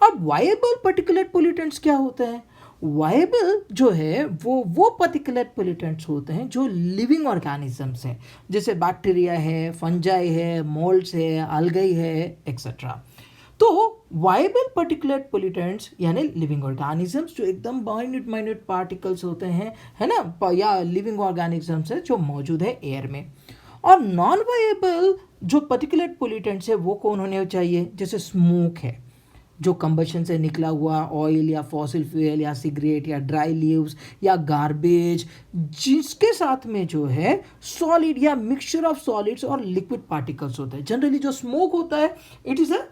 अब वायेबल पर्टिकुलेट पोल्यूटेंट्स क्या होते हैं, वायेबल जो है वो पर्टिकुलेट पोल्यूटेंट्स होते हैं जो लिविंग ऑर्गेनिजम्स हैं, जैसे बैक्टीरिया है, फंजाई है, मोल्ड्स है, algae है, एक्सेट्रा। तो वायेबल पर्टिकुलेट पोल्यूटेंट्स यानी लिविंग ऑर्गेनिजम्स जो एकदम माइन्यूट माइन्यूट पार्टिकल्स होते हैं है ना, या लिविंग ऑर्गेनिजम्स है जो मौजूद है एयर में। और नॉन वायेबल जो पर्टिकुलेट पोल्यूटेंट्स है वो कौन होने चाहिए, जैसे स्मोक है, जो कंबशन से निकला हुआ ऑयल या फॉसिल फ्यूल या सिगरेट या ड्राई लीव्स या गार्बेज, जिसके साथ में जो है सॉलिड या मिक्सचर ऑफ सॉलिड्स और लिक्विड पार्टिकल्स होते हैं। जनरली जो स्मोक होता है it is a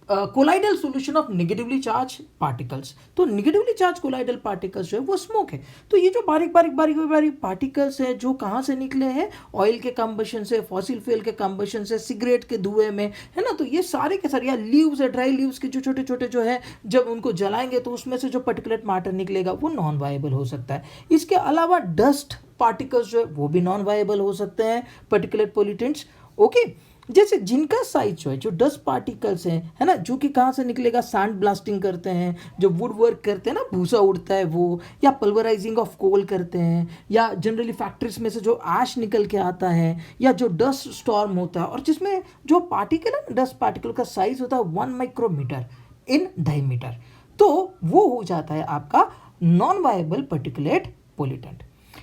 colloidal solution of negatively charge particles, तो नेगेटिवली चार्ज कोलाइडल पार्टिकल्स जो है वो स्मोक है। तो ये जो बारीक बारीक बारीक बारीक पार्टिकल्स है जो कहाँ से निकले हैं, ऑयल के कंबशन से, फॉसिल फ्यूल के कंबशन से, सिगरेट के धुएं में, है ना, तो ये सारे के सारे, या लीव्स है, ड्राई लीव्स के जो छोटे छोटे जो है जब उनको जलाएंगे तो उसमें से जो पर्टिकुलेट मैटर निकलेगा वो नॉन वायेबल हो सकता है। इसके अलावा डस्ट पार्टिकल्स जो है वो भी नॉन वायेबल हो सकते हैं, पर्टिकुलेट पोल्यूटेंट्स। ओके, जैसे जिनका साइज जो है, जो डस्ट पार्टिकल्स हैं है ना, जो कि कहाँ से निकलेगा, सैंड ब्लास्टिंग करते हैं, जो वुड वर्क करते हैं ना, भूसा उड़ता है वो, या पल्वराइजिंग ऑफ कोल करते हैं, या जनरली फैक्ट्रीज में से जो ऐश निकल के आता है, या जो डस्ट स्टॉर्म होता है और जिसमें जो पार्टिकल है ना, डस्ट पार्टिकल का साइज होता है 1 माइक्रोमीटर इन डायमीटर, तो वो हो जाता है आपका non viable particulate pollutant.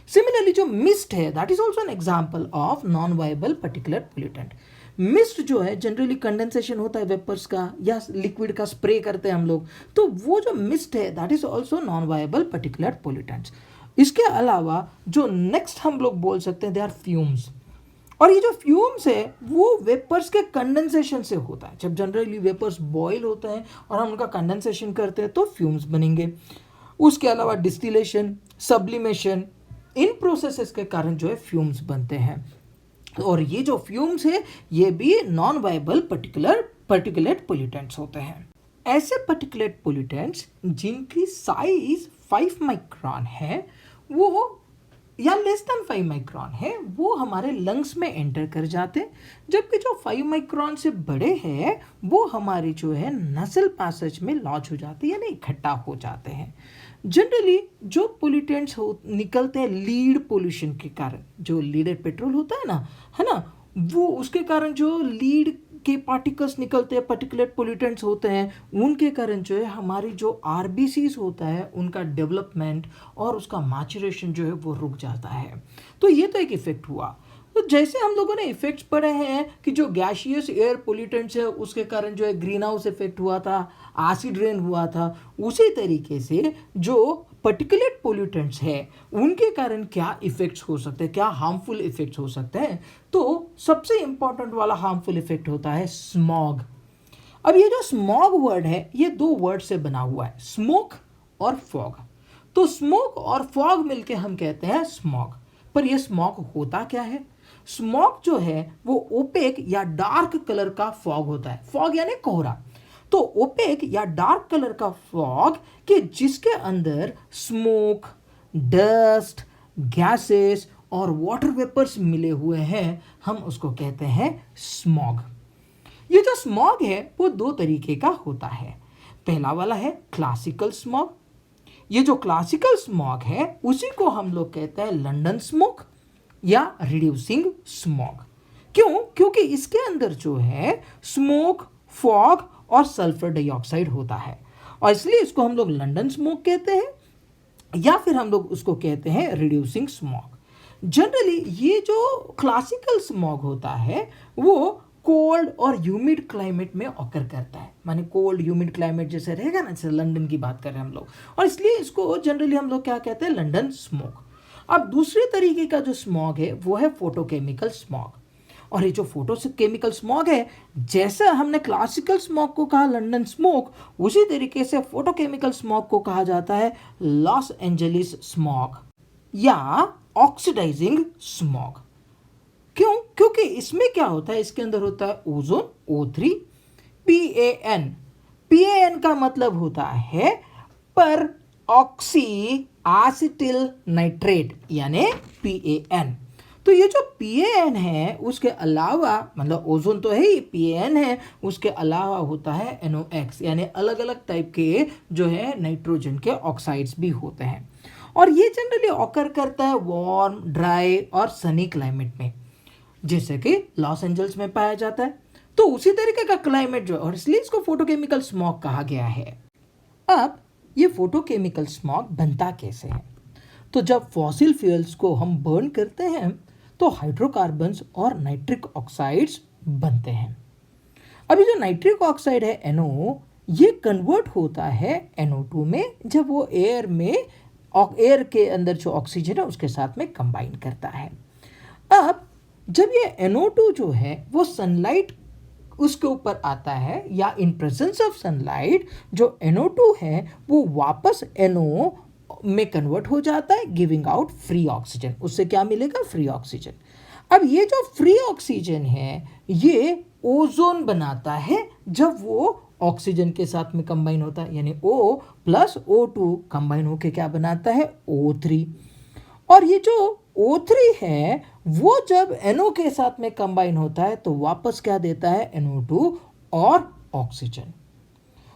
Similarly जो मिस्ट है that is also an example of non viable particulate pollutant. Mist जो है जनरली कंडेंसेशन होता है वेपर्स का या लिक्विड का, स्प्रे करते हैं हम लोग, तो वो जो मिस्ट है that is also non viable particulate pollutants. इसके अलावा जो नेक्स्ट हम लोग बोल सकते हैं दे आर फ्यूम्स, और ये जो फ्यूम्स है वो वेपर्स के कंडेंसेशन से होता है। जब जनरली वेपर्स बॉयल होते हैं और हम उनका कंडेंसेशन करते हैं तो फ्यूम्स बनेंगे। उसके अलावा डिस्टिलेशन, सब्लिमेशन, इन प्रोसेसेस के कारण जो है फ्यूम्स बनते हैं, और ये जो फ्यूम्स है ये भी नॉन वायेबल पर्टिकुलेट पोल्यूटेंट्स होते हैं। ऐसे पर्टिकुलेट पोल्यूटेंट्स जिनकी साइज 5 माइक्रोन है वो या लेस देन 5 माइक्रोन है वो हमारे लंग्स में एंटर कर जाते हैं, जबकि जो 5 माइक्रोन से बड़े हैं वो हमारे जो है नसल पैसेज में लॉन्च हो जाते हैं, यानी इकट्ठा हो जाते हैं। जनरली जो पोल्यूटेंट्स निकलते हैं लीड पोल्यूशन के कारण, जो लीडेड पेट्रोल होता है ना, वो उसके कारण जो लीड के पार्टिकल्स निकलते हैं, पर्टिकुलेट पोल्यूटेंट्स होते हैं, उनके कारण जो है हमारी जो आरबीसीज होता है उनका डेवलपमेंट और उसका मैचुरेशन जो है वो रुक जाता है। तो ये तो एक इफेक्ट हुआ। तो जैसे हम लोगों ने इफेक्ट्स पढ़े हैं कि जो गैशियस एयर पोल्यूटेंट्स है उसके कारण जो है ग्रीन हाउस इफेक्ट हुआ था, एसिड रेन हुआ था, उसी तरीके से जो पर्टिकुलेट पोल्यूटेंट्स है उनके कारण क्या इफेक्ट्स हो सकते हैं, क्या हार्मफुल इफेक्ट्स हो सकते हैं। तो सबसे इंपॉर्टेंट वाला हार्मफुल इफेक्ट होता है स्मॉग। अब ये जो स्मॉग वर्ड है ये दो वर्ड से बना हुआ है, स्मोक और फॉग। तो स्मोक और फॉग मिलके हम कहते हैं स्मॉग। पर ये स्मॉग होता क्या है? स्मॉग जो है वो ओपेक या डार्क कलर का फॉग होता है। फॉग यानी कोहरा। तो ओपेक या डार्क कलर का फॉग कि जिसके अंदर स्मोक, डस्ट, गैसेस और वाटर वेपर्स मिले हुए हैं, हम उसको कहते हैं स्मॉग। ये जो स्मॉग है वो दो तरीके का होता है। पहला वाला है क्लासिकल स्मॉग। ये जो क्लासिकल स्मॉग है उसी को हम लोग कहते हैं लंदन स्मोक या रिड्यूसिंग स्मॉग। क्यों? क्योंकि इसके अंदर जो है स्मोक, फॉग और सल्फर डाइऑक्साइड होता है और इसलिए इसको हम लोग लंदन स्मोक कहते हैं या फिर हम लोग उसको कहते हैं रिड्यूसिंग स्मॉग। जनरली ये जो क्लासिकल स्मॉग होता है वो कोल्ड और ह्यूमिड क्लाइमेट में ऑकर करता है। माने कोल्ड ह्यूमिड क्लाइमेट जैसे रहेगा ना, जैसे लंदन की बात कर रहे हैं हम लोग, और इसलिए इसको जनरली हम लोग क्या कहते हैं, लंदन स्मोक। अब दूसरे तरीके का जो स्मॉग है वो है फोटोकेमिकल स्मॉग। और ये जो फोटोकेमिकल स्मॉग है, जैसे हमने क्लासिकल स्मॉग को कहा लंदन स्मोक, उसी तरीके से फोटोकेमिकल स्मॉग को कहा जाता है लॉस एंजलिस स्मॉग या ऑक्सीडाइजिंग स्मॉग। क्यों? क्योंकि इसमें क्या होता है, इसके अंदर होता है ओजोन O3, PAN। PAN का मतलब होता है पर ऑक्सी एसिटिल नाइट्रेट यानी PAN। तो ये जो PAN है उसके अलावा, मतलब ओजोन तो है ही, PAN है, उसके अलावा होता है NOx यानी अलग अलग टाइप के जो है नाइट्रोजन के ऑक्साइड्स भी होते हैं। और ये जनरली ऑकर करता है वार्म, ड्राई और सनी क्लाइमेट में, जैसे कि लॉस एंजल्स में पाया जाता है। तो उसी तरीके का क्लाइमेट जो है, और इसलिए इसको फोटोकेमिकल स्मॉग कहा गया है। अब ये फोटोकेमिकल स्मॉग बनता कैसे है? तो जब फॉसिल फ्यूल्स को हम बर्न करते हैं तो हाइड्रोकार्बन्स और नाइट्रिक ऑक्साइड्स बनते हैं। अभी जो नाइट्रिक ऑक्साइड है NO, ये कन्वर्ट होता है NO2 में जब वो एयर के अंदर जो ऑक्सीजन है उसके साथ में कंबाइन करता है। अब जब ये NO2 जो है वो सनलाइट उसके ऊपर आता है या इन प्रेजेंस ऑफ सनलाइट जो NO2 है वो वापस NO में कन्वर्ट हो जाता है, गिविंग आउट फ्री ऑक्सीजन। उससे क्या मिलेगा? Free oxygen. अब ये जो फ्री ऑक्सीजन है ये ओजोन बनाता है जब वो ऑक्सीजन के साथ में कंबाइन होता है, यानी O प्लस O2 कंबाइन होके क्या बनाता है? O3। और ये जो O3 है वो जब NO के साथ में कंबाइन होता है तो वापस क्या देता है? NO2 और ऑक्सीजन।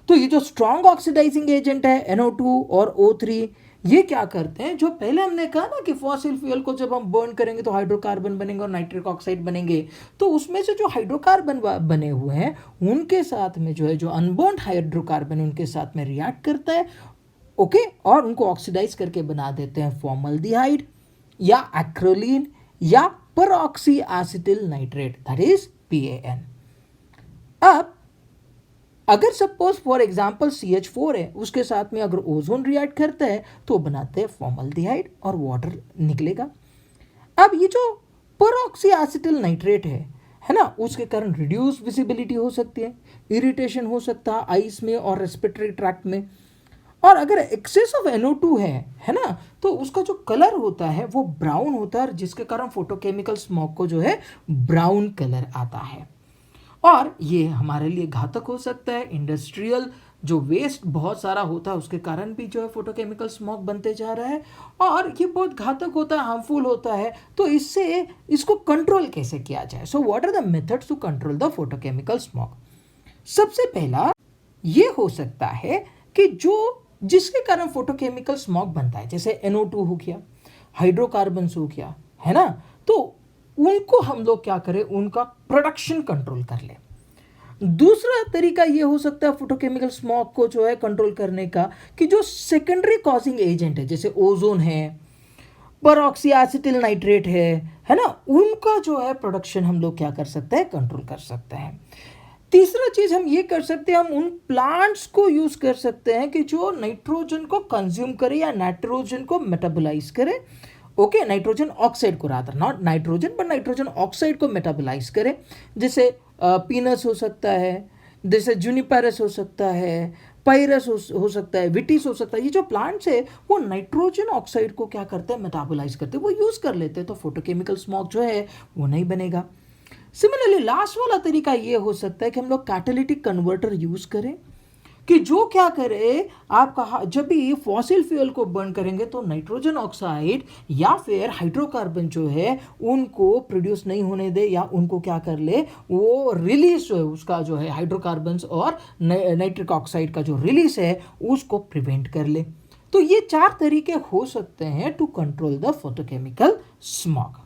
तो ये जो स्ट्रॉन्ग ऑक्सीडाइजिंग एजेंट है NO2 और O3, ये क्या करते हैं, जो पहले हमने कहा ना कि फॉसिल फ्यूल को जब हम बर्न करेंगे तो हाइड्रोकार्बन बनेंगे और नाइट्रिक ऑक्साइड बनेंगे, तो उसमें से जो हाइड्रोकार्बन बने हुए हैं उनके साथ में जो है जो अनबर्न्ड हाइड्रोकार्बन उनके साथ में रिएक्ट करता है, ओके, और उनको ऑक्सीडाइज करके बना देते हैं फॉर्मल्डिहाइड या एक्रोलीन या परऑक्सी acetyl nitrate, that is PAN। अब अगर सपोज फॉर एग्जांपल CH4 है, उसके साथ में अगर ओजोन रिएक्ट करता है तो बनाते हैं फॉर्मल्डिहाइड और वाटर निकलेगा। अब ये जो परऑक्सी एसिटिल नाइट्रेट है ना, उसके कारण रिड्यूस विजिबिलिटी हो सकती है, इरिटेशन हो सकता है आईज में और रेस्पिरेटरी ट्रैक्ट में। और अगर एक्सेस ऑफ NO2 है ना, तो उसका जो कलर होता है वो ब्राउन होता है, जिसके कारण फोटोकेमिकल स्मॉग को जो है ब्राउन कलर आता है और ये हमारे लिए घातक हो सकता है। इंडस्ट्रियल जो वेस्ट बहुत सारा होता है उसके कारण भी जो है फोटोकेमिकल स्मॉग बनते जा रहा है और ये बहुत घातक होता है, हार्मफुल होता है। तो इससे इसको कंट्रोल कैसे किया जाए? So what are the methods to control the photochemical smog? सबसे पहला ये हो सकता है कि जिसके कारण फोटोकेमिकल स्मॉग बनता है, जैसे NO2 हो गया, हाइड्रोकार्बन्स हो गया, है ना, तो उनको हम लोग क्या करें, उनका प्रोडक्शन कंट्रोल कर ले। दूसरा तरीका ये हो सकता है फोटोकेमिकल स्मॉग को जो है कंट्रोल करने का कि जो सेकेंडरी कॉजिंग एजेंट है, जैसे ओजोन है परऑक्सी एसिटिल नाइट्रेट है ना, उनका जो है प्रोडक्शन हम लोग क्या कर सकते हैं, कंट्रोल कर सकते हैं। तीसरा चीज हम ये कर सकते हैं, हम उन प्लांट्स को यूज कर सकते हैं कि जो नाइट्रोजन को कंज्यूम करे या नाइट्रोजन को मेटाबोलाइज करे। ओके, नाइट्रोजन ऑक्साइड को, rather not nitrogen but nitrogen oxide को मेटाबोलाइज करे। जैसे पीनस हो सकता है, जैसे जूनिपेरस हो सकता है, पायरस हो सकता है, विटिस हो सकता है। ये जो प्लांट्स है वो नाइट्रोजन ऑक्साइड को क्या करते हैं, मेटाबोलाइज करते हैं, वो यूज कर लेते हैं, तो फोटोकेमिकल स्मॉग जो है वो नहीं बनेगा। सिमिलरली लास्ट वाला तरीका ये हो सकता है कि हम लोग कैटालिटिक कन्वर्टर यूज करें, कि जो क्या करे, आपका जब भी फॉसिल फ्यूल को बर्न करेंगे तो नाइट्रोजन ऑक्साइड या फिर हाइड्रोकार्बन जो है उनको प्रोड्यूस नहीं होने दे, या उनको क्या कर ले, वो रिलीज जो है उसका जो है हाइड्रोकार्बन्स और नाइट्रिक ऑक्साइड का जो रिलीज है उसको प्रिवेंट कर ले। तो ये 4 तरीके हो सकते हैं to control the photochemical smog.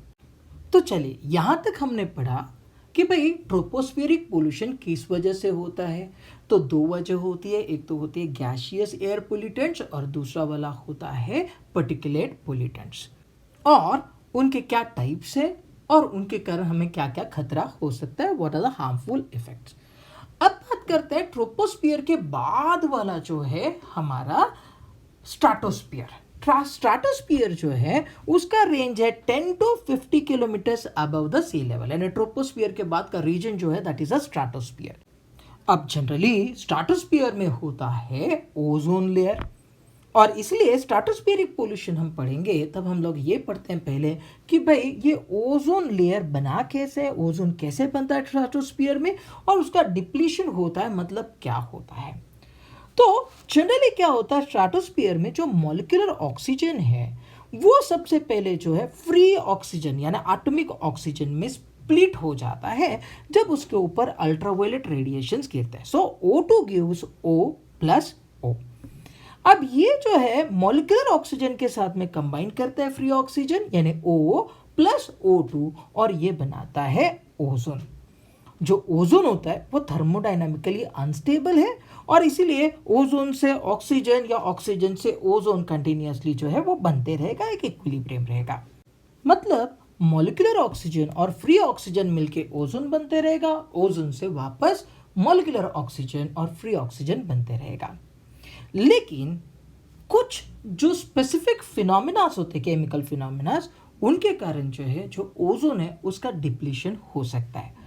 तो चलिए, यहां तक हमने पढ़ा कि भाई ट्रोपोस्फेरिक पोल्यूशन किस वजह से होता है। तो 2 वजह होती है, एक तो होती है गैसियस एयर पोल्यूटेंट्स और दूसरा वाला होता है पर्टिकुलेट पोल्यूटेंट्स, और उनके क्या टाइप्स है और उनके कारण हमें क्या क्या खतरा हो सकता है, what are the harmful effects. अब बात करते हैं ट्रोपोस्फियर के बाद वाला जो है हमारा स्ट्राटोस्फियर। स्ट्राटोस्फियर जो है उसका रेंज है 10 to 50 kilometres above the sea level, यानी ट्रोपोस्फियर के बाद का रीजन जो है दैट इज अ स्ट्राटोस्फियर। अब जनरली स्ट्राटोस्फियर में होता है ओजोन लेयर, और इसलिए स्ट्राटोस्फेरिक पोल्यूशन हम पढ़ेंगे तब हम लोग ये पढ़ते हैं पहले कि भाई ये ओजोन लेयर बना कैसे, ओजोन कैसे बनता है स्ट्राटोस्फियर में, और उसका डिप्लीशन होता है मतलब क्या होता है। तो जनरली क्या होता है, स्ट्राटोस्फीयर में जो मॉलिक्यूलर ऑक्सीजन है वो सबसे पहले जो है फ्री ऑक्सीजन यानी एटॉमिक ऑक्सीजन में स्प्लिट हो जाता है जब उसके ऊपर अल्ट्रावायलेट रेडिएशंस गिरते हैं। सो O2 gives O plus O। अब ये जो है मॉलिक्यूलर ऑक्सीजन के साथ में कंबाइन करता है फ्री ऑक्सीजन यानी O प्लस O2, और ये बनाता है ओजोन। जो ओजोन होता है वो थर्मोडायनामिकली अनस्टेबल है, और इसीलिए ओजोन से ऑक्सीजन या ऑक्सीजन से ओजोन कंटिन्यूअसली जो है वो बनते रहेगा, एक इक्विलिब्रियम रहेगा। मतलब मॉलिक्यूलर ऑक्सीजन और फ्री ऑक्सीजन मिलके ओजोन बनते रहेगा, ओजोन से वापस मॉलिक्यूलर ऑक्सीजन और फ्री ऑक्सीजन बनते रहेगा। लेकिन कुछ जो स्पेसिफिक फिनोमिनास होते हैं, केमिकल फिनोमिनास, उनके कारण जो है जो ओजोन है उसका डिप्लीशन हो सकता है।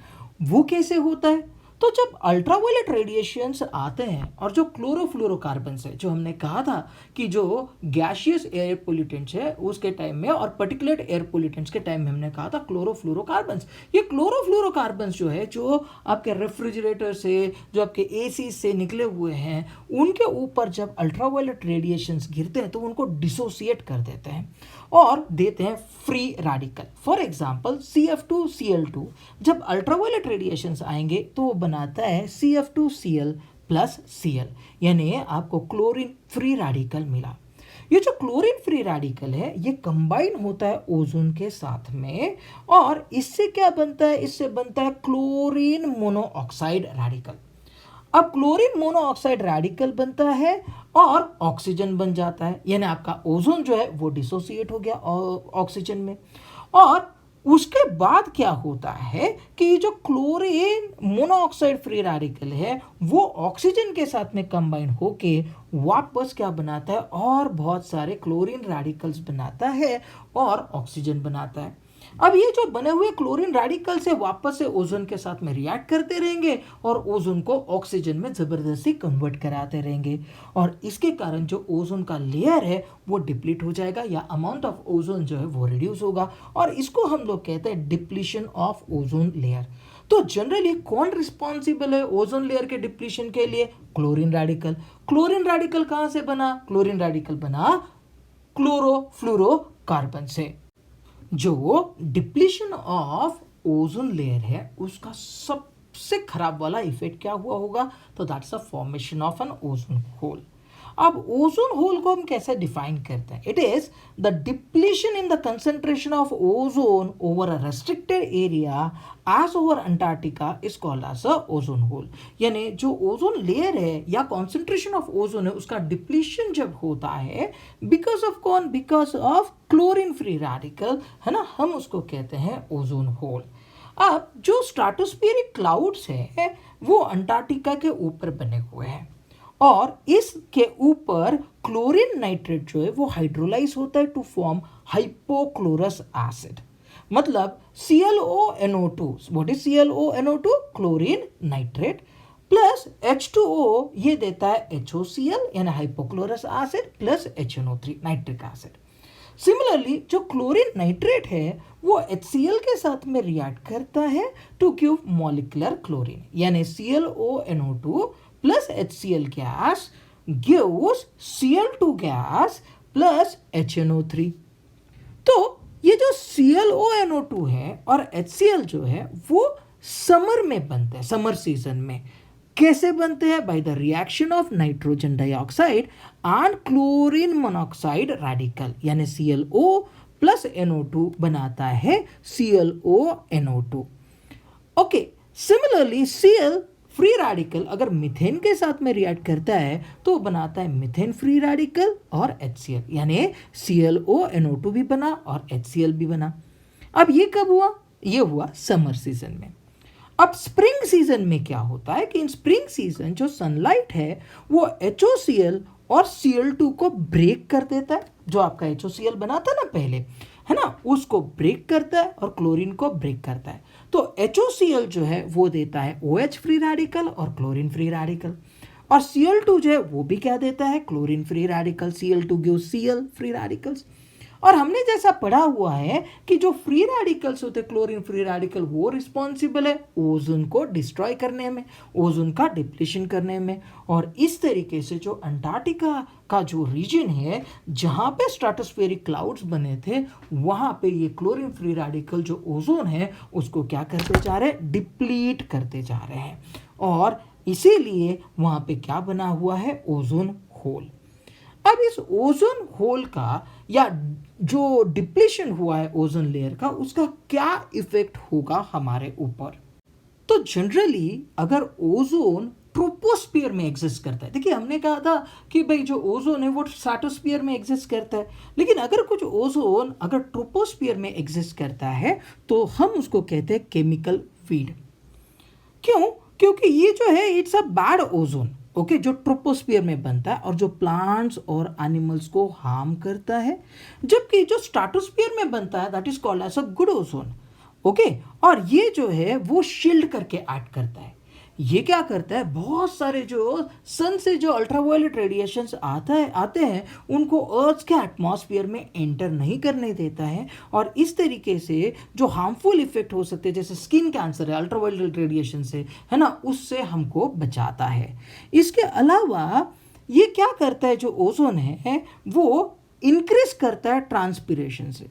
वो कैसे होता है, तो जब अल्ट्रावायलेट रेडिएशंस आते हैं और जो क्लोरोफ्लोरोकार्बन्स है, जो हमने कहा था कि जो गैसियस एयर पोल्यूटेंट्स है उसके टाइम में और पर्टिकुलेट एयर पोल्यूटेंट्स के टाइम में हमने कहा था क्लोरोफ्लोरोकार्बन्स। ये क्लोरोफ्लोरोकार्बन्स जो है जो आपके रेफ्रिजरेटर से, जो आपके एसी से निकले हुए हैं, उनके ऊपर जब अल्ट्रावायलेट रेडिएशंस गिरते हैं तो उनको डिसोसिएट कर देते हैं और देते हैं free radical. For example CF2Cl2 जब अल्ट्रावायलेट रेडिएशंस आएंगे तो वो बनाता है CF2Cl प्लस Cl, यानी आपको क्लोरीन फ्री रेडिकल मिला। ये जो क्लोरीन फ्री रेडिकल है ये कंबाइन होता है ओजोन के साथ में, और इससे क्या बनता है, इससे बनता है क्लोरीन मोनोऑक्साइड रेडिकल। अब क्लोरीन मोनोऑक्साइड रेडिकल बनता है और ऑक्सीजन बन जाता है, यानी आपका ओजोन जो है वो डिसोसिएट हो गया ऑक्सीजन में। और उसके बाद क्या होता है कि जो क्लोरीन मोनोऑक्साइड फ्री रेडिकल है वो ऑक्सीजन के साथ में कंबाइन होके वापस क्या बनाता है, और बहुत सारे क्लोरीन रेडिकल्स बनाता है और ऑक्सीजन बनाता है। अब ये जो बने हुए क्लोरीन रेडिकल से वापस से ओजोन के साथ में रिएक्ट करते रहेंगे और ओजोन को ऑक्सीजन में जबरदस्ती कन्वर्ट कराते रहेंगे, और इसके कारण जो ओजोन का लेयर है वो डिप्लीट हो जाएगा या अमाउंट ऑफ ओजोन जो है वो रिड्यूस होगा, और इसको हम लोग कहते हैं डिप्लीशन ऑफ ओजोन लेयर। तो जनरली कौन रिस्पॉन्सिबल है ओजोन लेयर के डिप्लीशन के लिए, क्लोरीन रेडिकल। क्लोरीन रेडिकल कहां से बना, क्लोरीन रेडिकल बना क्लोरोफ्लोरोकार्बन से। जो डिप्लीशन ऑफ ओजोन लेयर है उसका सबसे खराब वाला इफेक्ट क्या हुआ होगा, तो that's a formation of an ozone hole. अब ओजोन होल को हम कैसे डिफाइन करते हैं? It is the depletion in the concentration of ozone over a restricted area as over Antarctica is called as a ozone hole. यानी जो ओजोन लेयर है या कॉन्सेंट्रेशन ऑफ ओजोन है उसका डिप्लीशन जब होता है बिकॉज ऑफ कौन? Because of chlorine free radical, है ना, हम उसको कहते हैं ओजोन होल। अब जो स्ट्रेटोस्फेरिक क्लाउड्स है वो अंटार्कटिका के ऊपर बने हुए हैं और इसके ऊपर क्लोरीन नाइट्रेट जो है वो हाइड्रोलाइज होता है टू फॉर्म हाइपोक्लोरस एसिड। मतलब ClONO2, what is ClONO2? Chlorine nitrate plus H2O ये देता है HOCl यानी hypochlorous acid plus HNO3 nitric acid. Similarly जो क्लोरीन नाइट्रेट है वो HCl के साथ में रिएक्ट करता है टू गिव मॉलिक्यूलर क्लोरीन, यानी ClONO2 plus HCl gas gives Cl2 gas plus HNO3। तो ये जो ClONO2 है और HCl जो है वो समर में बनते हैं, समर सीजन में। कैसे बनते हैं? By the reaction of nitrogen dioxide and chlorine monoxide radical, यानी ClO प्लस NO2 बनाता है ClONO2। Okay, similarly Cl free radical अगर मीथेन के साथ में रिएक्ट करता है तो बनाता है मीथेन फ्री रेडिकल और HCl, यानी ClONO2 भी बना और HCl भी बना। अब ये कब हुआ? ये हुआ समर सीजन में। अब स्प्रिंग सीजन में क्या होता है कि इन स्प्रिंग सीजन जो सनलाइट है वो HOCl और Cl2 को ब्रेक कर देता है, जो आपका HOCl बना था ना पहले, है ना, उसको ब्रेक करता है और क्लोरीन को ब्रेक करता है। तो HOCl जो है वो देता है OH फ्री रेडिकल और क्लोरीन फ्री रेडिकल, और Cl2 जो है वो भी क्या देता है? Chlorine free radical. Cl2 gives Cl free radicals. और हमने जैसा पढ़ा हुआ है कि जो फ्री रेडिकल्स होते हैं, क्लोरीन फ्री रेडिकल, वो रिस्पॉन्सिबल है ओजोन को डिस्ट्रॉय करने में, ओजोन का डिप्लीशन करने में। और इस तरीके से जो अंटार्कटिका का जो रीजन है जहाँ पे स्ट्रेटोस्फेरिक क्लाउड्स बने थे वहाँ पे ये क्लोरीन फ्री रेडिकल जो ओजोन है उसको क्या करते जा रहे हैं? डिप्लीट करते जा रहे हैं, और इसीलिए वहाँ पे क्या बना हुआ है? Ozone hole. अब इस ओजोन होल का या जो डिप्लीशन हुआ है ओजोन लेयर का, उसका क्या इफेक्ट होगा हमारे ऊपर? तो जनरली अगर ओजोन ट्रोपोस्फियर में एग्जिस्ट करता है, देखिए हमने कहा था कि भाई जो ओजोन है वो स्ट्रेटोस्फियर में एग्जिस्ट करता है, लेकिन अगर कुछ ओजोन अगर ट्रोपोस्फियर में एग्जिस्ट करता है तो हम उसको कहते हैं केमिकल फीड। क्यों? क्योंकि ये जो है it's a bad ozone, okay, जो ट्रोपोस्फियर में बनता है और जो प्लांट्स और एनिमल्स को हार्म करता है, जबकि जो स्ट्रेटोस्फियर में बनता है that is called as a good ozone, okay. और ये जो है वो शील्ड करके एक्ट करता है। ये क्या करता है? बहुत सारे जो सन से जो अल्ट्रावायलेट रेडिएशंस आते हैं उनको अर्थ के एटमॉस्फेयर में एंटर नहीं करने देता है, और इस तरीके से जो हार्मफुल इफेक्ट हो सकते हैं जैसे स्किन कैंसर है अल्ट्रावायलेट रेडिएशन से, है ना, उससे हमको बचाता है। इसके अलावा ये क्या करता है? जो ओजोन है वो इंक्रीज करता है ट्रांसपिरेशन से,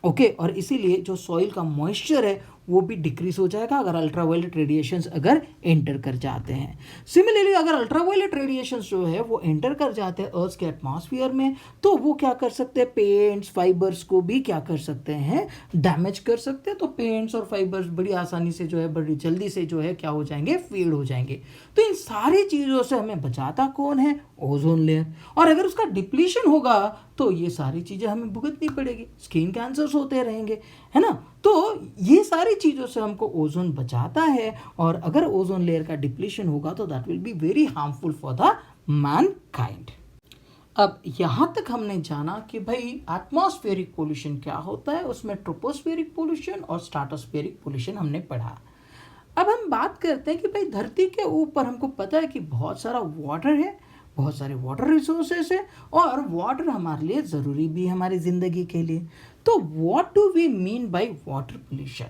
ओके, और इसीलिए जो सॉइल का मॉइस्चर है वो भी डिक्रीज हो जाएगा अगर अल्ट्रावायलेट रेडिएशंस अगर एंटर कर जाते हैं। सिमिलरली अगर अल्ट्रावायलेट रेडिएशंस जो है वो एंटर कर जाते हैं अर्थ के एटमॉस्फेयर में तो वो क्या कर सकते हैं? पेंट्स फाइबर्स को भी क्या कर सकते हैं? डैमेज कर सकते हैं। तो पेंट्स और फाइबर्स बड़ी आसानी से जो है बड़ी जल्दी से जो है क्या हो जाएंगे? फेड हो जाएंगे। तो इन सारी चीज़ों से हमें बचाता कौन है? Ozone layer. और अगर उसका डिप्लीशन होगा तो ये सारी चीज़ें हमें भुगतनी पड़ेगी, स्किन कैंसर्स होते रहेंगे, है ना। तो ये सारी चीज़ों से हमको ओजोन बचाता है, और अगर ओजोन लेयर का डिप्लीशन होगा तो that will be very harmful for the Mankind. अब यहाँ तक हमने जाना कि भाई एटमॉस्फेरिक पोल्यूशन क्या होता है, उसमें ट्रोपोस्फेरिक पोल्यूशन और स्ट्रेटोस्फेरिक पोल्यूशन हमने पढ़ा। अब हम बात करते हैं कि भाई धरती के ऊपर हमको पता है कि बहुत सारा वाटर है, बहुत सारे वाटर रिसोर्सेस है, और वाटर हमारे लिए ज़रूरी भी है हमारी ज़िंदगी के लिए। तो what do we mean by water pollution?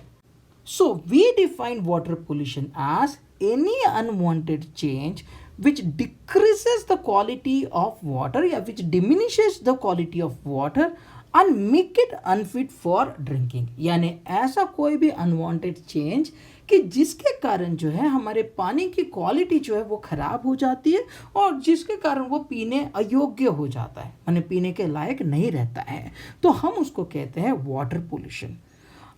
So we define water pollution as any unwanted change which decreases the quality of water या which diminishes the quality of water and make it unfit for drinking। यानी ऐसा कोई भी unwanted change कि जिसके कारण जो है हमारे पानी की क्वालिटी जो है वो खराब हो जाती है और जिसके कारण वो पीने अयोग्य हो जाता है, यानी पीने के लायक नहीं रहता है। तो हम उसको कहते हैं वाटर पोल्यूशन।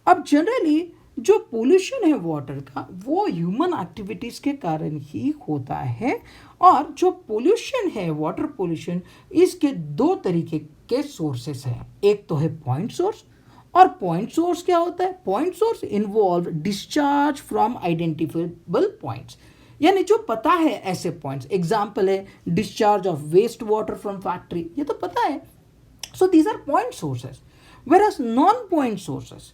अब जनरली जो पोल्यूशन है वाटर का वो ह्यूमन एक्टिविटीज़ के कारण ही होता है। और जो पोल्यूशन है वाटर पोल्यूशन, इसके दो तरीके के सोर्सेस हैं। एक तो है पॉइंट सोर्स, और पॉइंट सोर्स क्या होता है? Point source involve discharge from identifiable points, यानी जो पता है ऐसे पॉइंट्स। एग्जाम्पल है discharge of waste water from factory, ये तो पता है। So these are point sources. Where non point sources,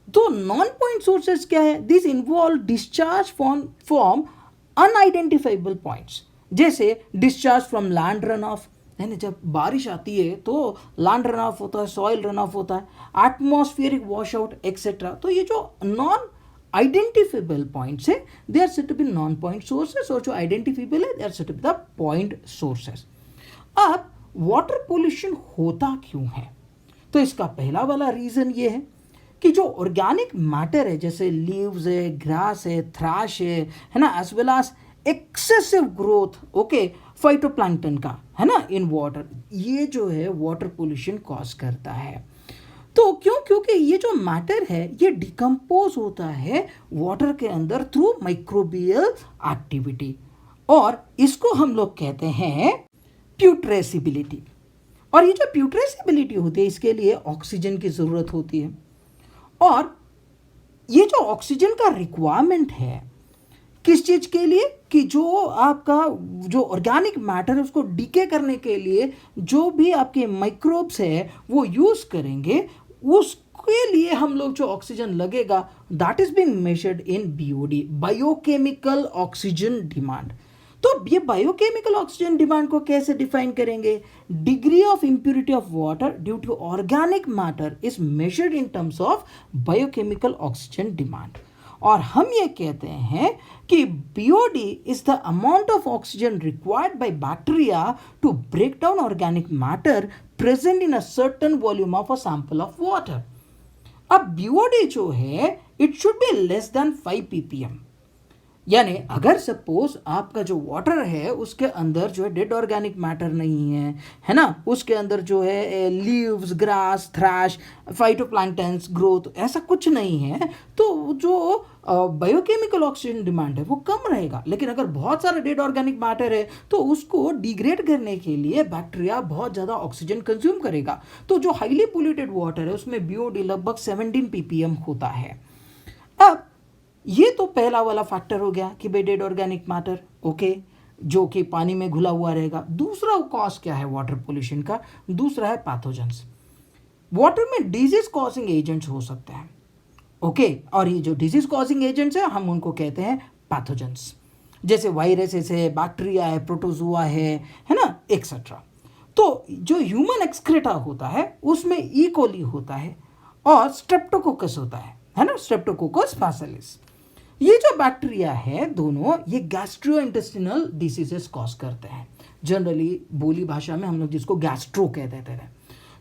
तो नॉन पॉइंट सोर्सेज क्या है? This involve discharge from unidentifiable points, जैसे discharge from land run off, यानी जब बारिश आती है तो लैंड रन ऑफ होता है, सॉइल रन ऑफ होता है, एटमॉस्फेरिक वॉश आउट एक्सेट्रा। तो ये जो नॉन आइडेंटिफाइबल पॉइंट्स है they are said to be non point sources, और जो आइडेंटिफाइबल है they are said to be the point sources. अब वाटर पोल्यूशन होता क्यों है? तो इसका पहला वाला रीजन ये है कि जो ऑर्गेनिक मैटर है, जैसे लीव्स है, ग्रास है, थ्रैश है ना, as well as excessive growth phytoplankton का, है ना, इन वाटर, ये जो है वाटर पोल्यूशन कॉज करता है। तो क्योंकि ये जो मैटर है ये डिकम्पोज होता है वाटर के अंदर थ्रू माइक्रोबियल एक्टिविटी, और इसको हम लोग कहते हैं प्यूट्रेसिबिलिटी। और ये जो प्यूट्रेसिबिलिटी होती है इसके लिए ऑक्सीजन की ज़रूरत होती है, और ये जो ऑक्सीजन का रिक्वायरमेंट है किस चीज़ के लिए? कि जो आपका जो ऑर्गेनिक मैटर है उसको डीके करने के लिए जो भी आपके माइक्रोब्स है वो यूज़ करेंगे, उसके लिए हम लोग जो ऑक्सीजन लगेगा that is being measured in BOD, biochemical oxygen demand. तो ये बायोकेमिकल ऑक्सीजन डिमांड को कैसे डिफाइन करेंगे? Degree of impurity of water due to organic matter is measured in terms of biochemical oxygen demand. और हम ये कहते हैं कि BOD is the amount of oxygen required by bacteria to break down organic matter present in a certain volume of a sample of water. अब बीओडी जो है it should be less than 5 ppm, यानी अगर सपोज आपका जो वाटर है उसके अंदर जो है डेड ऑर्गेनिक मैटर नहीं है ना, उसके अंदर जो है leaves, grass, trash, phytoplanktons, growth, ऐसा कुछ नहीं है, तो जो बायोकेमिकल ऑक्सीजन डिमांड है वो कम रहेगा। लेकिन अगर बहुत सारा डेड ऑर्गेनिक मैटर है तो उसको डिग्रेड करने के लिए बैक्टीरिया बहुत ज़्यादा ऑक्सीजन कंज्यूम करेगा। तो जो हाईली पोल्यूटेड वाटर है उसमें बीओडी लगभग 17 ppm होता है। अब ये तो पहला वाला फैक्टर हो गया कि भाई डेड ऑर्गेनिक मैटर, ओके, जो कि पानी में घुला हुआ रहेगा। दूसरा कॉज क्या है वाटर पोल्यूशन का? दूसरा है पैथोजेंस। वाटर में डिजीज कॉजिंग एजेंट्स हो सकते हैं, ओके, और ये जो डिजीज कॉजिंग एजेंट्स है हम उनको कहते हैं पैथोजेंस, जैसे वायरसेस है, बैक्टीरिया है, प्रोटोजोआ है ना, एक्सेट्रा। तो जो ह्यूमन एक्सक्रेटा होता है उसमें ई कोली होता है और स्ट्रेप्टोकोकस होता है ना, स्ट्रेप्टोकोकस बैसिलस। ये जो बैक्टीरिया है दोनों ये गैस्ट्रोइंटेस्टिनल डिसीजेस कॉज करते हैं। जनरली बोली भाषा में हम लोग जिसको गैस्ट्रो कह देते हैं।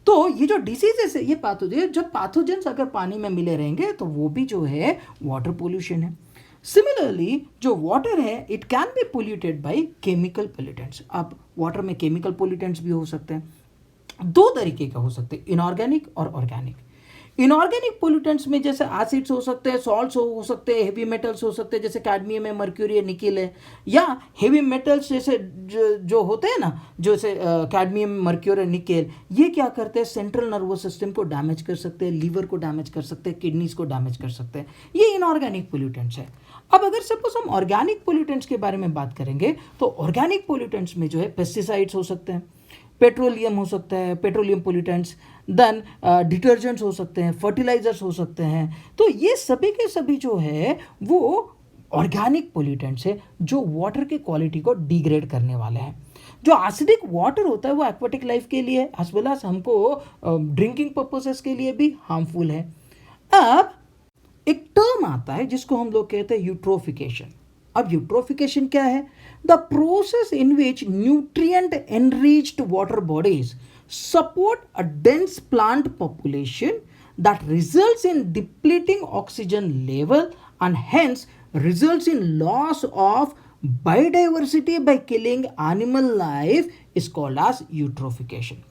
तो ये जो डिसीजेस है ये पैथोजेन, जब पैथोजेंस अगर पानी में मिले रहेंगे तो वो भी जो है वाटर पोल्यूशन है। सिमिलरली जो वाटर है it can be polluted by chemical pollutants. अब वाटर में केमिकल पोल्यूटेंट्स भी हो सकते हैं, दो तरीके का हो सकते हैं, इनऑर्गेनिक और ऑर्गेनिक। इनऑर्गेनिक पोल्यूटेंट्स में जैसे एसिड्स हो सकते हैं, सॉल्ट्स हो सकते हैं, हेवी मेटल्स हो सकते हैं जैसे कैडमियम है, मर्क्यूरी है, निकिल है, या हेवी मेटल्स जैसे जो होते हैं ना, जैसे कैडमियम, मर्क्यूरी, निकेल, ये क्या करते हैं? सेंट्रल नर्वस सिस्टम को डैमेज कर सकते हैं, लीवर को डैमेज कर सकते हैं, किडनीज को डैमेज कर सकते हैं। ये इनऑर्गेनिक पोल्यूटेंट्स है। अब अगर सपोज हम ऑर्गेनिक पोल्यूटेंट्स के बारे में बात करेंगे तो ऑर्गेनिक पोल्यूटेंट्स में जो है पेस्टिसाइड्स हो सकते हैं, पेट्रोलियम हो सकता है, पेट्रोलियम पोल्यूटेंट्स, देन डिटर्जेंट्स हो सकते हैं, फर्टिलाइजर्स हो सकते हैं। तो ये सभी के सभी जो है वो ऑर्गेनिक पोल्यूटेंट्स है जो वाटर की क्वालिटी को डिग्रेड करने वाले हैं। जो एसिडिक वाटर होता है वो एक्वाटिक लाइफ के लिए एज वेल एज हमको ड्रिंकिंग पर्पसेस के लिए भी हार्मफुल है। अब एक टर्म आता है जिसको हम लोग कहते हैं यूट्रोफिकेशन। अब यूट्रोफिकेशन क्या है? The process in which nutrient enriched water bodies support a dense plant population that results in depleting oxygen level and hence results in loss of biodiversity by killing animal life is called as eutrophication.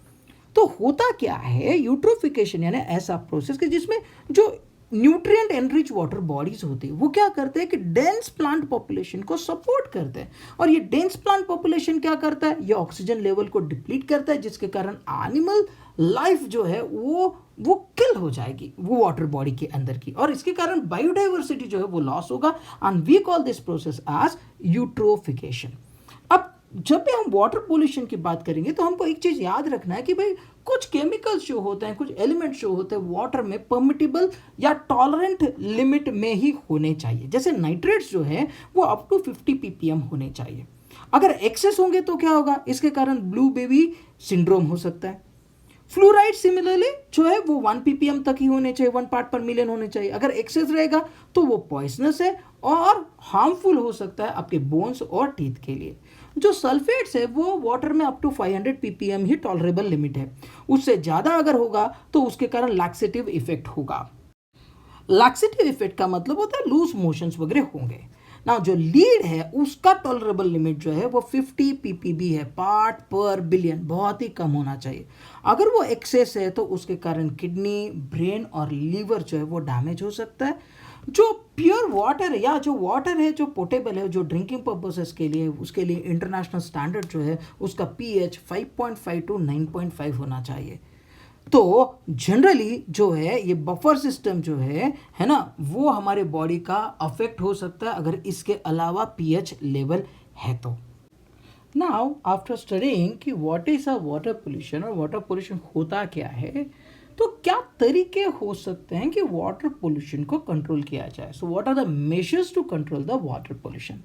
तो होता क्या है यूट्रोफिकेशन यानी ऐसा प्रोसेस कि जिसमें जो न्यूट्रिएंट एनरिच वाटर बॉडीज होती है वो क्या करते हैं कि डेंस प्लांट पॉपुलेशन को सपोर्ट करते हैं, और ये डेंस प्लांट पॉपुलेशन क्या करता है, ये ऑक्सीजन लेवल को डिप्लीट करता है, जिसके कारण एनिमल लाइफ जो है वो किल हो जाएगी वो वाटर बॉडी के अंदर की, और इसके कारण बायोडाइवर्सिटी जो है वो लॉस होगा, and we call this process as eutrophication. अब जब भी हम वाटर पोल्यूशन की बात करेंगे तो हमको एक चीज याद रखना है कि भाई कुछ केमिकल्स जो होते हैं, कुछ एलिमेंट्स जो होते हैं वाटर में परमिटेबल या टॉलरेंट लिमिट में ही होने चाहिए. जैसे नाइट्रेट्स जो है वो अप टू 50 ppm होने चाहिए. अगर एक्सेस होंगे तो क्या होगा, इसके कारण ब्लू बेबी सिंड्रोम हो सकता है. फ्लोराइड सिमिलरली जो है वो 1 ppm तक ही होने चाहिए, 1 पार्ट पर मिलियन होने चाहिए. अगर एक्सेस रहेगा तो वो पॉइजनस है और हार्मफुल हो सकता है आपके बोन्स और टीथ के लिए. जो सल्फेट्स है वो वाटर में अप टू 500 ppm ही टॉलरेबल लिमिट है. उससे ज़्यादा अगर होगा तो उसके कारण लैक्सेटिव इफेक्ट होगा. लैक्सेटिव इफेक्ट का मतलब होता है लूज मोशंस वगैरह होंगे ना. जो लीड है उसका टॉलरेबल लिमिट जो है वो 50 ppb है, पार्ट पर बिलियन, बहुत ही कम होना चाहिए. अगर वो एक्सेस है तो उसके कारण किडनी, ब्रेन और लीवर जो है वो डैमेज हो सकता है. जो प्योर वाटर है या जो वाटर है जो पोर्टेबल है जो ड्रिंकिंग पर्पसेस के लिए, उसके लिए इंटरनेशनल स्टैंडर्ड जो है उसका pH 5.5 to 9.5 होना चाहिए. तो जनरली जो है ये बफर सिस्टम जो है ना, वो हमारे बॉडी का अफेक्ट हो सकता है अगर इसके अलावा pH लेवल है तो. नाउ आफ्टर स्टडीइंग कि what is a water pollution और वाटर पोल्यूशन होता क्या है, तो क्या तरीके हो सकते हैं कि वाटर पोल्यूशन को कंट्रोल किया जाए. So what are the measures to control the water pollution.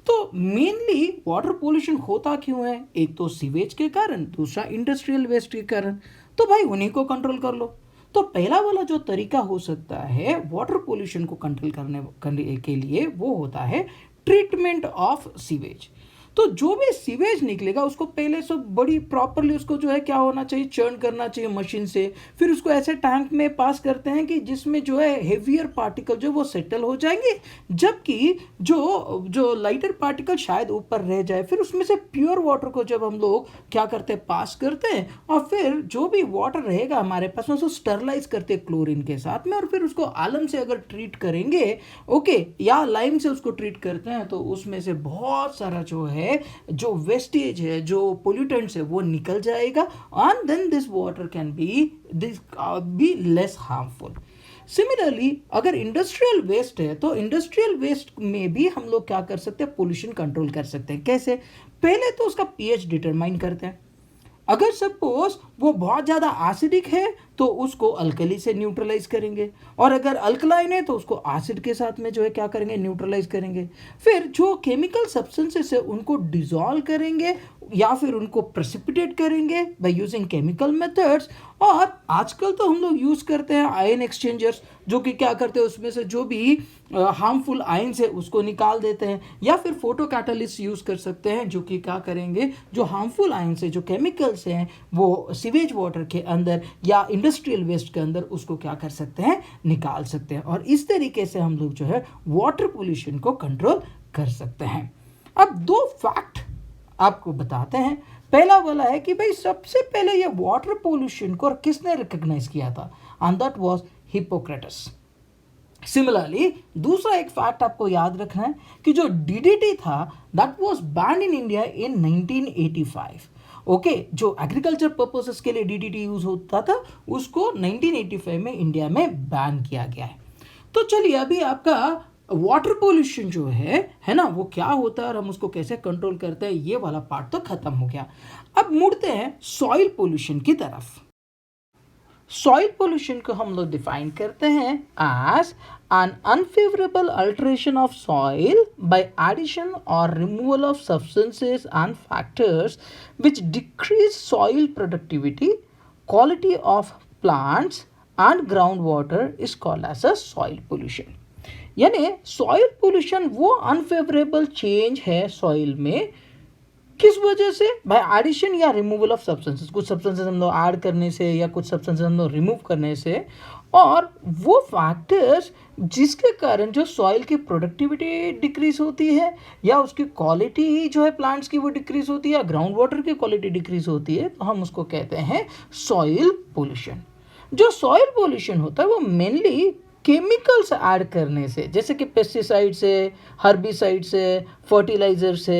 तो मेनली वाटर पोल्यूशन होता क्यों है, एक तो सीवेज के कारण, दूसरा इंडस्ट्रियल वेस्ट के कारण. तो भाई उन्हीं को कंट्रोल कर लो. तो पहला वाला जो तरीका हो सकता है वाटर पोल्यूशन को कंट्रोल करने के लिए वो होता है ट्रीटमेंट ऑफ सीवेज. तो जो भी सीवेज निकलेगा उसको पहले से बड़ी प्रॉपरली उसको जो है क्या होना चाहिए, चर्न करना चाहिए मशीन से. फिर उसको ऐसे टैंक में पास करते हैं कि जिसमें जो है हेवियर पार्टिकल जो वो सेटल हो जाएंगे, जबकि जो लाइटर पार्टिकल शायद ऊपर रह जाए. फिर उसमें से प्योर वाटर को जब हम लोग क्या करते हैं, पास करते हैं, और फिर जो भी वाटर रहेगा हमारे पास उसको स्टरलाइज करते हैं क्लोरीन के साथ में, और फिर उसको आलम से अगर ट्रीट करेंगे ओके या लाइम से उसको ट्रीट करते हैं तो उसमें से बहुत सारा जो है जो वेस्टेज है, जो पोल्यूटेंट्स है वो निकल जाएगा, and then this water can be less harmful. Similarly अगर इंडस्ट्रियल वेस्ट है तो इंडस्ट्रियल वेस्ट में भी हम लोग क्या कर सकते हैं, पोल्यूशन कंट्रोल कर सकते हैं. कैसे, पहले तो उसका pH डिटरमाइन करते हैं. अगर सपोज वो बहुत ज़्यादा एसिडिक है तो उसको अल्कली से न्यूट्रलाइज करेंगे, और अगर अल्कलाइन है तो उसको एसिड के साथ में जो है क्या करेंगे, न्यूट्रलाइज करेंगे. फिर जो केमिकल सब्सटेंसेस है उनको डिसॉल्व करेंगे या फिर उनको प्रेसिपिटेट करेंगे बाय यूजिंग केमिकल मेथड्स. और आजकल तो हम लोग यूज़ करते हैं आयन एक्सचेंजर्स, जो कि क्या करते हैं उसमें से जो भी हार्मफुल आयन्स है उसको निकाल देते हैं, या फिर फोटो कैटालिस्ट यूज़ कर सकते हैं जो कि क्या करेंगे, जो हार्मफुल आयन्स है, जो केमिकल्स हैं वो सीवेज वाटर के अंदर या इंडस्ट्रियल वेस्ट के अंदर उसको क्या कर सकते हैं, निकाल सकते हैं. और इस तरीके से हम लोग जो है वाटर पोल्यूशन को कंट्रोल कर सकते हैं. अब दो फैक्ट आपको बताते हैं. पहला वाला है कि भाई सबसे पहले ये वाटर पोल्यूशन को किसने रिकॉग्नाइज किया था, and that was Hippocrates. Similarly दूसरा एक फैक्ट आपको याद रखना है कि जो DDT था that was banned in India in 1985. Okay, जो एग्रीकल्चर पर्पसेस के लिए DDT यूज होता था उसको 1985 में इंडिया में बैन किया गया है. तो चलिए अभी आपका वाटर पोल्यूशन जो है ना, वो क्या होता है और हम उसको कैसे कंट्रोल करते हैं, ये वाला पार्ट तो खत्म हो गया. अब मुड़ते हैं सॉइल पोल्यूशन की तरफ. सॉइल पोल्यूशन को हम लोग डिफाइन करते हैं as an unfavorable alteration of soil by addition or removal of substances and factors which decrease soil productivity, quality of plants and groundwater is called as a soil pollution. यानी सॉइल पोल्यूशन वो अनफेवरेबल चेंज है सॉइल में, किस वजह से, बाय एडिशन या रिमूवल ऑफ सब्सटेंसेस. कुछ सब्सटेंसेस हम लोग ऐड करने से या कुछ सब्सटेंसेस हम लोग रिमूव करने से, और वो फैक्टर्स जिसके कारण जो सॉइल की प्रोडक्टिविटी डिक्रीज होती है या उसकी क्वालिटी जो है प्लांट्स की वो डिक्रीज होती है या ग्राउंड वाटर की क्वालिटी डिक्रीज होती है, तो हम उसको कहते हैं सॉइल पोल्यूशन। जो सॉइल पोल्यूशन होता है वो मेनली केमिकल्स ऐड करने से, जैसे कि पेस्टिसाइड से, हर्बिसाइड से, फर्टिलाइजर से,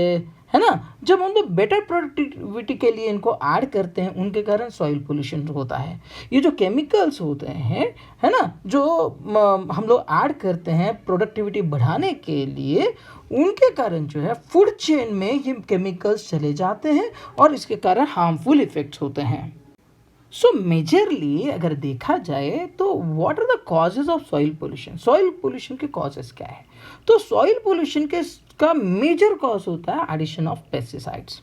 है ना, जब हम लोग बेटर प्रोडक्टिविटी के लिए इनको ऐड करते हैं उनके कारण सॉइल पोल्यूशन होता है। ये जो केमिकल्स होते हैं, है ना, जो हम लोग ऐड करते हैं प्रोडक्टिविटी बढ़ाने के लिए, उनके कारण जो है फूड चेन में ये केमिकल्स चले जाते हैं और इसके कारण हार्मफुल इफेक्ट्स होते हैं। सो मेजरली अगर देखा जाए तो what are the causes of soil pollution, soil pollution के कॉजेज क्या है? तो सॉइल पोल्यूशन के का मेजर कॉज होता है एडिशन ऑफ पेस्टिसाइड्स।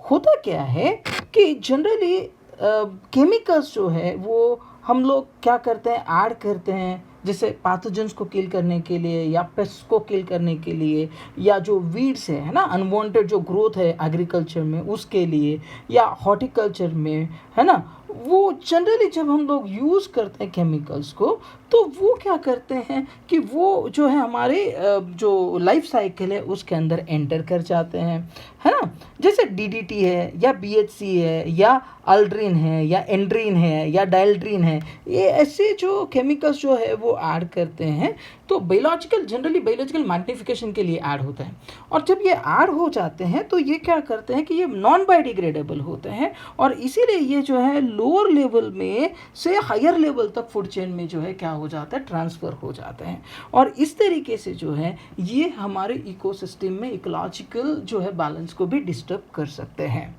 होता क्या है कि जनरली केमिकल्स जो है वो हम लोग क्या करते हैं, ऐड करते हैं, जैसे पैथोजेंस को किल करने के लिए या पेस्ट को किल करने के लिए, या जो वीड्स है ना, अनवांटेड जो ग्रोथ है एग्रीकल्चर में उसके लिए, या हॉर्टिकल्चर में, है ना, वो जनरली जब हम लोग यूज़ करते हैं केमिकल्स को, तो वो क्या करते हैं कि वो जो है हमारे जो लाइफ साइकिल है उसके अंदर एंटर कर जाते हैं, है ना। जैसे डीडीटी है या बीएचसी है या अल्ड्रीन है या एंड्रीन है या डाइल्ड्रीन है, ये ऐसे जो केमिकल्स जो है वो ऐड करते हैं, तो जनरली बायोलॉजिकल मैग्निफिकेशन के लिए ऐड होते हैं। और जब ये ऐड हो जाते हैं तो ये क्या करते हैं कि ये नॉन बायोडिग्रेडेबल होते हैं, और इसीलिए ये जो है लोअर लेवल में से हायर लेवल तक फूड चेन में जो है क्या हो जाता है, ट्रांसफ़र हो जाते हैं। और इस तरीके से जो है ये हमारे इकोसिस्टम में इकोलॉजिकल जो है बैलेंस को भी डिस्टर्ब कर सकते हैं।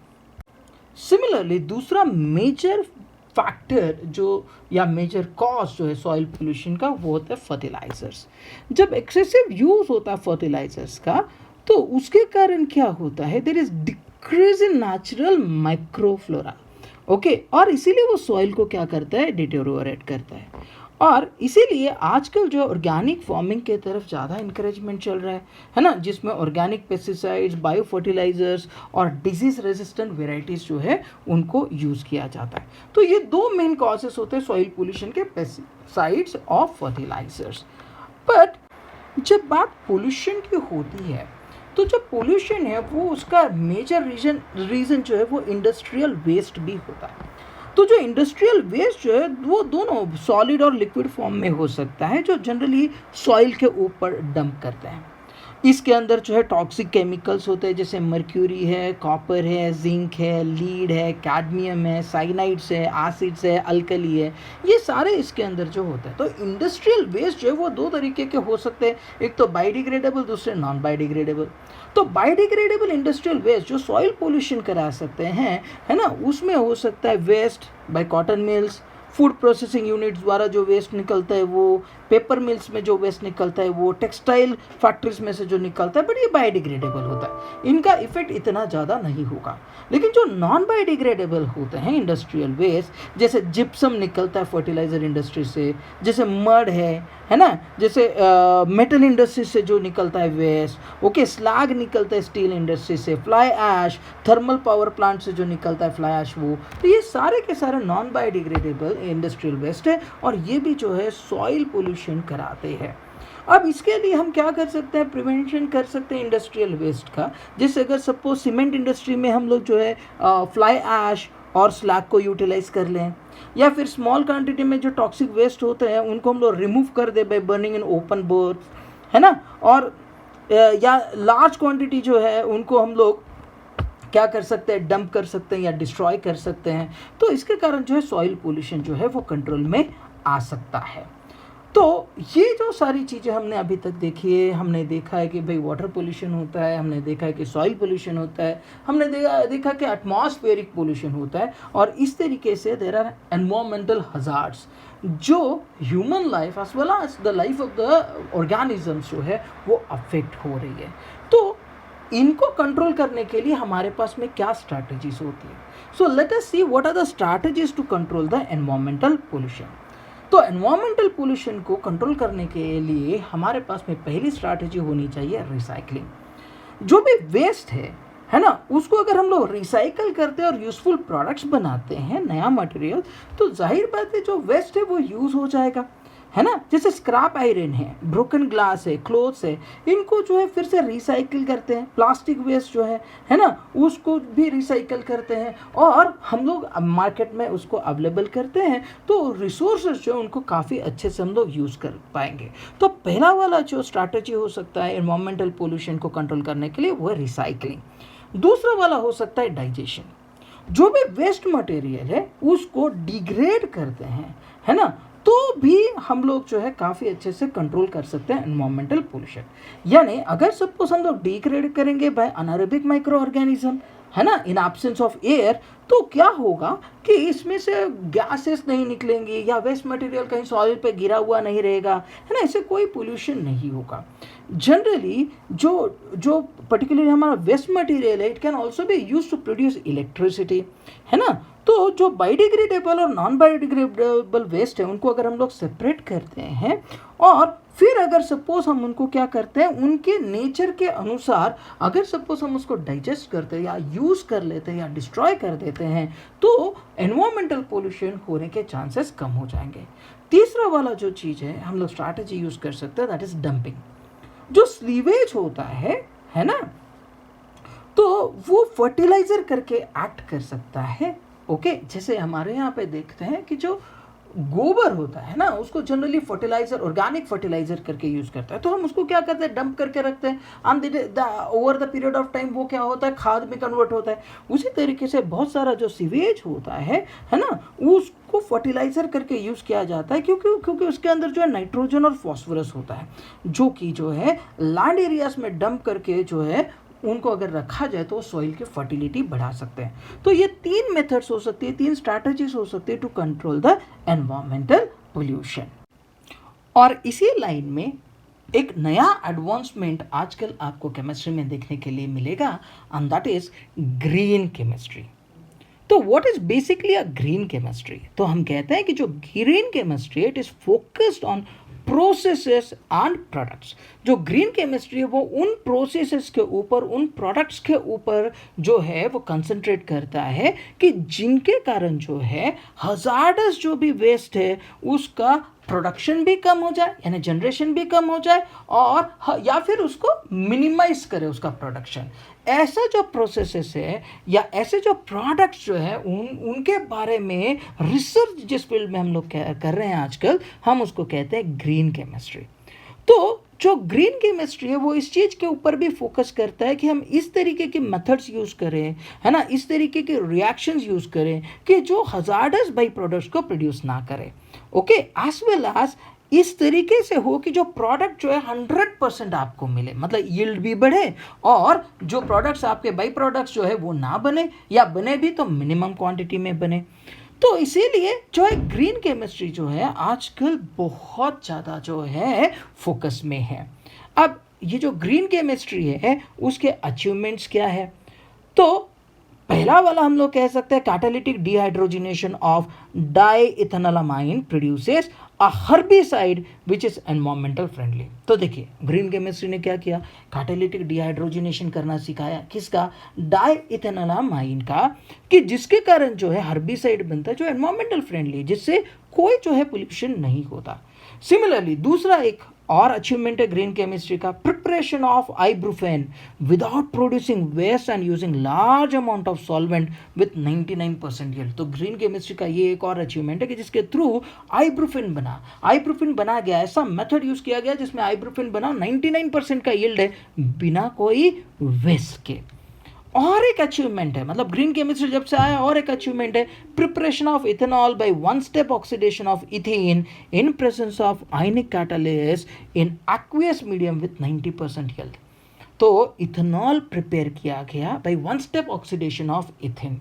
सिमिलरली दूसरा मेजर फैक्टर जो या मेजर कॉज जो है सॉइल पोल्यूशन का, वो होता है फर्टिलाइजर्स। जब एक्सेसिव यूज होता है फर्टिलाइजर्स का, तो उसके कारण क्या होता है, there is decrease in natural microflora, okay, और इसीलिए वो सॉइल को क्या करता है, डिटेरियोरेट करता है। और इसीलिए आजकल जो ऑर्गेनिक फार्मिंग के तरफ ज़्यादा इंकरेजमेंट चल रहा है ना, जिसमें ऑर्गेनिक पेस्टिसाइड्स, बायो फर्टिलाइजर्स और डिजीज़ रेजिस्टेंट वेराइटीज़ जो है उनको यूज़ किया जाता है। तो ये दो मेन कॉजेस होते हैं सॉइल पोल्यूशन के, पेस्टिसाइड्स और फर्टिलाइजर्स। बट जब बात पोल्यूशन की होती है, तो जो पोल्यूशन है वो उसका मेजर रीज़न जो है वो इंडस्ट्रियल वेस्ट भी होता है। तो जो इंडस्ट्रियल वेस्ट जो है वो दोनों सॉलिड और लिक्विड फॉर्म में हो सकता है, जो जनरली सॉइल के ऊपर डंप करते हैं। इसके अंदर जो है टॉक्सिक केमिकल्स होते हैं, जैसे मर्क्यूरी है, कॉपर है, जिंक है, लीड है, कैडमियम है, साइनाइड्स है, एसिड्स है, अल्कली है, ये सारे इसके अंदर जो होते हैं। तो इंडस्ट्रियल वेस्ट जो है वो दो तरीके के हो सकते हैं, एक तो बायोडिग्रेडेबल, दूसरे नॉन बायोडिग्रेडेबल। तो बायोडिग्रेडेबल इंडस्ट्रियल वेस्ट जो सॉइल पोल्यूशन करा सकते हैं, है ना, उसमें हो सकता है waste by cotton mills, food processing units द्वारा जो वेस्ट निकलता है वो, पेपर मिल्स में जो वेस्ट निकलता है वो, टेक्सटाइल फैक्ट्रीज में से जो निकलता है, बट ये बायोडिग्रेडेबल होता है, इनका इफेक्ट इतना ज़्यादा नहीं होगा। लेकिन जो नॉन बायोडिग्रेडेबल होते हैं इंडस्ट्रियल वेस्ट, जैसे जिप्सम निकलता है फर्टिलाइजर इंडस्ट्री से, जैसे मड है ना, जैसे मेटल इंडस्ट्री से जो निकलता है वेस्ट, ओके, स्लैग निकलता है स्टील इंडस्ट्री से, fly ash thermal power plant से जो निकलता है फ्लाई ऐश वो, तो ये सारे के सारे नॉन बायोडिग्रेडेबल इंडस्ट्रियल वेस्ट है, और ये भी जो है सॉइल पोल्यूशन कराते हैं। अब इसके लिए हम क्या कर सकते हैं, प्रिवेंशन कर सकते हैं इंडस्ट्रियल वेस्ट का। जैसे अगर सपोज सीमेंट इंडस्ट्री में हम लोग जो है फ्लाई ऐश और स्लैग को यूटिलाइज कर लें, या फिर स्मॉल क्वांटिटी में जो टॉक्सिक वेस्ट होते हैं उनको हम लोग रिमूव कर दे by burning in open board, है ना, और या लार्ज क्वांटिटी जो है उनको हम लोग क्या कर सकते हैं, डंप कर सकते हैं या डिस्ट्रॉय कर सकते हैं। तो इसके कारण जो है सॉइल पोल्यूशन जो है वो कंट्रोल में आ सकता है। तो ये जो सारी चीज़ें हमने अभी तक देखी है, हमने देखा है कि भाई वाटर पोल्यूशन होता है, हमने देखा है कि सॉइल पोल्यूशन होता है, हमने देखा कि एटमॉस्फेरिक पोल्यूशन होता है, और इस तरीके से देयर आर एनवायरमेंटल हजार्ड्स जो human life as well as the life of the organisms जो है वो अफेक्ट हो रही है। तो इनको कंट्रोल करने के लिए हमारे पास में क्या स्ट्रैटेजीज होती है। So let us see what are the strategies to control the environmental pollution. तो एनवायरमेंटल पोल्यूशन को कंट्रोल करने के लिए हमारे पास में पहली स्ट्रैटेजी होनी चाहिए रिसाइकलिंग। जो भी वेस्ट है है ना, उसको अगर हम लोग रिसाइकल करते हैं और यूज़फुल प्रोडक्ट्स बनाते हैं, नया मटेरियल, तो जाहिर बात है जो वेस्ट है वो यूज़ हो जाएगा, है ना। जैसे स्क्रैप आयरन है, ब्रोकन ग्लास है, क्लोथ्स है, इनको जो है फिर से रिसाइकिल करते हैं। प्लास्टिक वेस्ट जो है ना, उसको भी रिसाइकिल करते हैं और हम लोग मार्केट में उसको अवेलेबल करते हैं, तो रिसोर्सेज जो उनको काफ़ी अच्छे से हम लोग यूज़ कर पाएंगे। तो पहला वाला जो स्ट्रैटेजी हो सकता है एनवायरमेंटल पोल्यूशन को कंट्रोल करने के लिए वो है रिसाइकलिंग। दूसरा वाला हो सकता है डाइजेशन। जो भी वेस्ट मटेरियल है उसको डिग्रेड करते हैं, है ना, तो भी हम लोग जो है काफ़ी अच्छे से कंट्रोल कर सकते हैं एनवायरमेंटल पोल्यूशन। यानी अगर सपोज हम लोग डिग्रेड करेंगे बाय अनारोबिक माइक्रो ऑर्गेनिज्म, है ना, इन एब्सेंस ऑफ एयर, तो क्या होगा कि इसमें से गैसेस नहीं निकलेंगी या वेस्ट मटेरियल कहीं सॉइल पे गिरा हुआ नहीं रहेगा, है ना, इससे कोई पोल्यूशन नहीं होगा। जनरली जो जो पर्टिकुलरली हमारा वेस्ट मटेरियल है, it can also be use to produce electricity, है ना। तो जो बायोडिग्रेडेबल और नॉन बायोडिग्रेडेबल वेस्ट है उनको अगर हम लोग सेपरेट करते हैं और फिर अगर सपोज हम उनको क्या करते हैं, उनके नेचर के अनुसार अगर सपोज हम उसको डाइजेस्ट करते हैं या यूज़ कर लेते हैं या डिस्ट्रॉय कर देते हैं, तो एनवायरमेंटल पोल्यूशन होने के चांसेस कम हो जाएंगे। तीसरा वाला जो चीज़ है हम लोग स्ट्रैटेजी यूज़ कर सकते हैं, दैट इज़ डंपिंग। जो स्लीवेज होता है ना, तो वो फर्टिलाइजर करके एक्ट कर सकता है। ओके, जैसे हमारे यहाँ पे देखते हैं कि जो गोबर होता है ना, उसको जनरली फर्टिलाइजर, ऑर्गेनिक फर्टिलाइजर करके यूज करता है, तो हम उसको क्या करते हैं, डंप करके रखते हैं, and over the period of time वो क्या होता है, खाद में कन्वर्ट होता है। उसी तरीके से बहुत सारा जो सीवेज होता है ना, उसको फर्टिलाइजर करके यूज किया जाता है, क्योंकि उसके अंदर जो है नाइट्रोजन और फॉस्फोरस होता है, जो कि जो है लैंड एरियाज में डंप करके जो है उनको अगर रखा जाए तो सॉइल की फर्टिलिटी बढ़ा सकते हैं। तो ये 3 मेथड्स हो सकती है, 3 स्ट्रैटेजीज हो सकती है to control the environmental pollution. और इसी लाइन में एक नया एडवांसमेंट आजकल आपको केमिस्ट्री में देखने के लिए मिलेगा, and that is green chemistry. तो what is basically a green chemistry? तो हम कहते हैं कि जो green chemistry it is focused on processes and products. जो ग्रीन केमिस्ट्री है वो उन प्रोसेसेस के ऊपर, उन प्रोडक्ट्स के ऊपर जो है वो कंसंट्रेट करता है कि जिनके कारण जो है हजार्डस जो भी वेस्ट है उसका प्रोडक्शन भी कम हो जाए, यानी जनरेशन भी कम हो जाए, और या फिर उसको मिनिमाइज करे उसका प्रोडक्शन। ऐसा जो प्रोसेसेस है या ऐसे जो प्रोडक्ट्स जो है उनके बारे में रिसर्च जिस फील्ड में हम लोग कर रहे हैं आजकल, हम उसको कहते हैं ग्रीन केमिस्ट्री। तो जो ग्रीन केमिस्ट्री है वो इस चीज़ के ऊपर भी फोकस करता है कि हम इस तरीके के मेथड्स यूज़ करें, है ना, इस तरीके के रिएक्शंस यूज़ करें कि जो हजार्डस बाई प्रोडक्ट्स को प्रोड्यूस ना करें। ओके, एज वेल एज इस तरीके से हो कि जो प्रोडक्ट जो है 100% आपको मिले, मतलब यील्ड भी बढ़े और जो प्रोडक्ट्स आपके बाई प्रोडक्ट्स जो है वो ना बने, या बने भी तो मिनिमम क्वांटिटी में बने। तो इसीलिए जो है ग्रीन केमिस्ट्री जो है आजकल बहुत ज़्यादा जो है फोकस में है। अब ये जो ग्रीन केमिस्ट्री है उसके अचीवमेंट्स क्या है? तो पहला वाला हम लोग कह सकते हैं catalytic dehydrogenation of diethanolamine produces a herbicide which is environmental friendly. तो देखिए ग्रीन केमिस्ट्री ने क्या किया, कैटालिटिक डिहाइड्रोजिनेशन करना सिखाया, किसका, डाइइथेनॉलमाइन का, कि जिसके कारण जो है हर्बिसाइड बनता है जो एनवायरमेंटल फ्रेंडली, जिससे कोई जो है पोल्यूशन नहीं होता। सिमिलरली दूसरा एक और अचीवमेंट है ग्रीन केमिस्ट्री का, preparation of ibuprofen without producing waste and using large amount of solvent with 99% yield. तो ग्रीन केमिस्ट्री का ये एक और अचीवमेंट है कि जिसके थ्रू आइब्रूफेन बना गया, ऐसा मेथड यूज किया गया जिसमें आइब्रूफेन बना 99% का यील्ड है बिना कोई वेस्ट के। और एक अचीवमेंट है, मतलब ग्रीन केमिस्ट्री जब से आया और एक अचीवमेंट है, preparation of ethanol by 1 step oxidation of ethane in presence of ionic catalyst in aqueous medium with 90% yield. तो इथेनॉल प्रिपेयर किया गया by 1 step oxidation of ethane.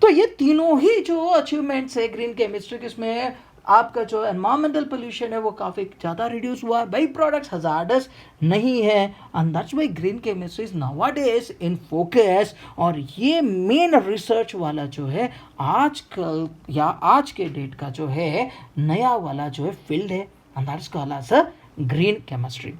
तो ये तीनों ही जो अचीवमेंट्स है ग्रीन केमिस्ट्री के, इसमें आपका जो एनवायरमेंटल पोल्यूशन है वो काफ़ी ज़्यादा रिड्यूस हुआ है, बाई प्रोडक्ट्स हजार्डस नहीं है, and that's why green chemistry is nowadays in focus. और ये मेन रिसर्च वाला जो है आजकल या आज के डेट का जो है नया वाला जो है फील्ड है, and that's called as a green chemistry.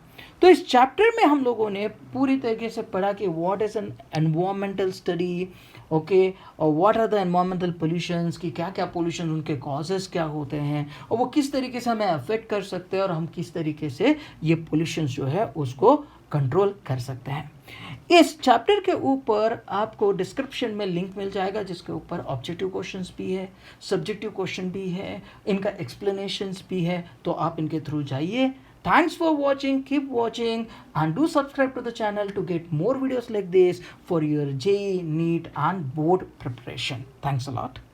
तो इस चैप्टर में हम लोगों ने पूरी तरीके से पढ़ा कि what is an environmental study, okay, और what are the environmental pollutions, की क्या क्या पोल्यूशन, उनके कॉजेज़ क्या होते हैं और वो किस तरीके से हमें अफेक्ट कर सकते हैं और हम किस तरीके से ये पोल्यूशंस जो है उसको कंट्रोल कर सकते हैं। इस चैप्टर के ऊपर आपको डिस्क्रिप्शन में लिंक मिल जाएगा जिसके ऊपर ऑब्जेक्टिव क्वेश्चंस भी है, सब्जेक्टिव क्वेश्चन भी है, इनका एक्सप्लेनेशंस भी है, तो आप इनके थ्रू जाइए। Thanks for watching, keep watching and do subscribe to the channel to get more videos like this for your JEE, NEET and board preparation. Thanks a lot.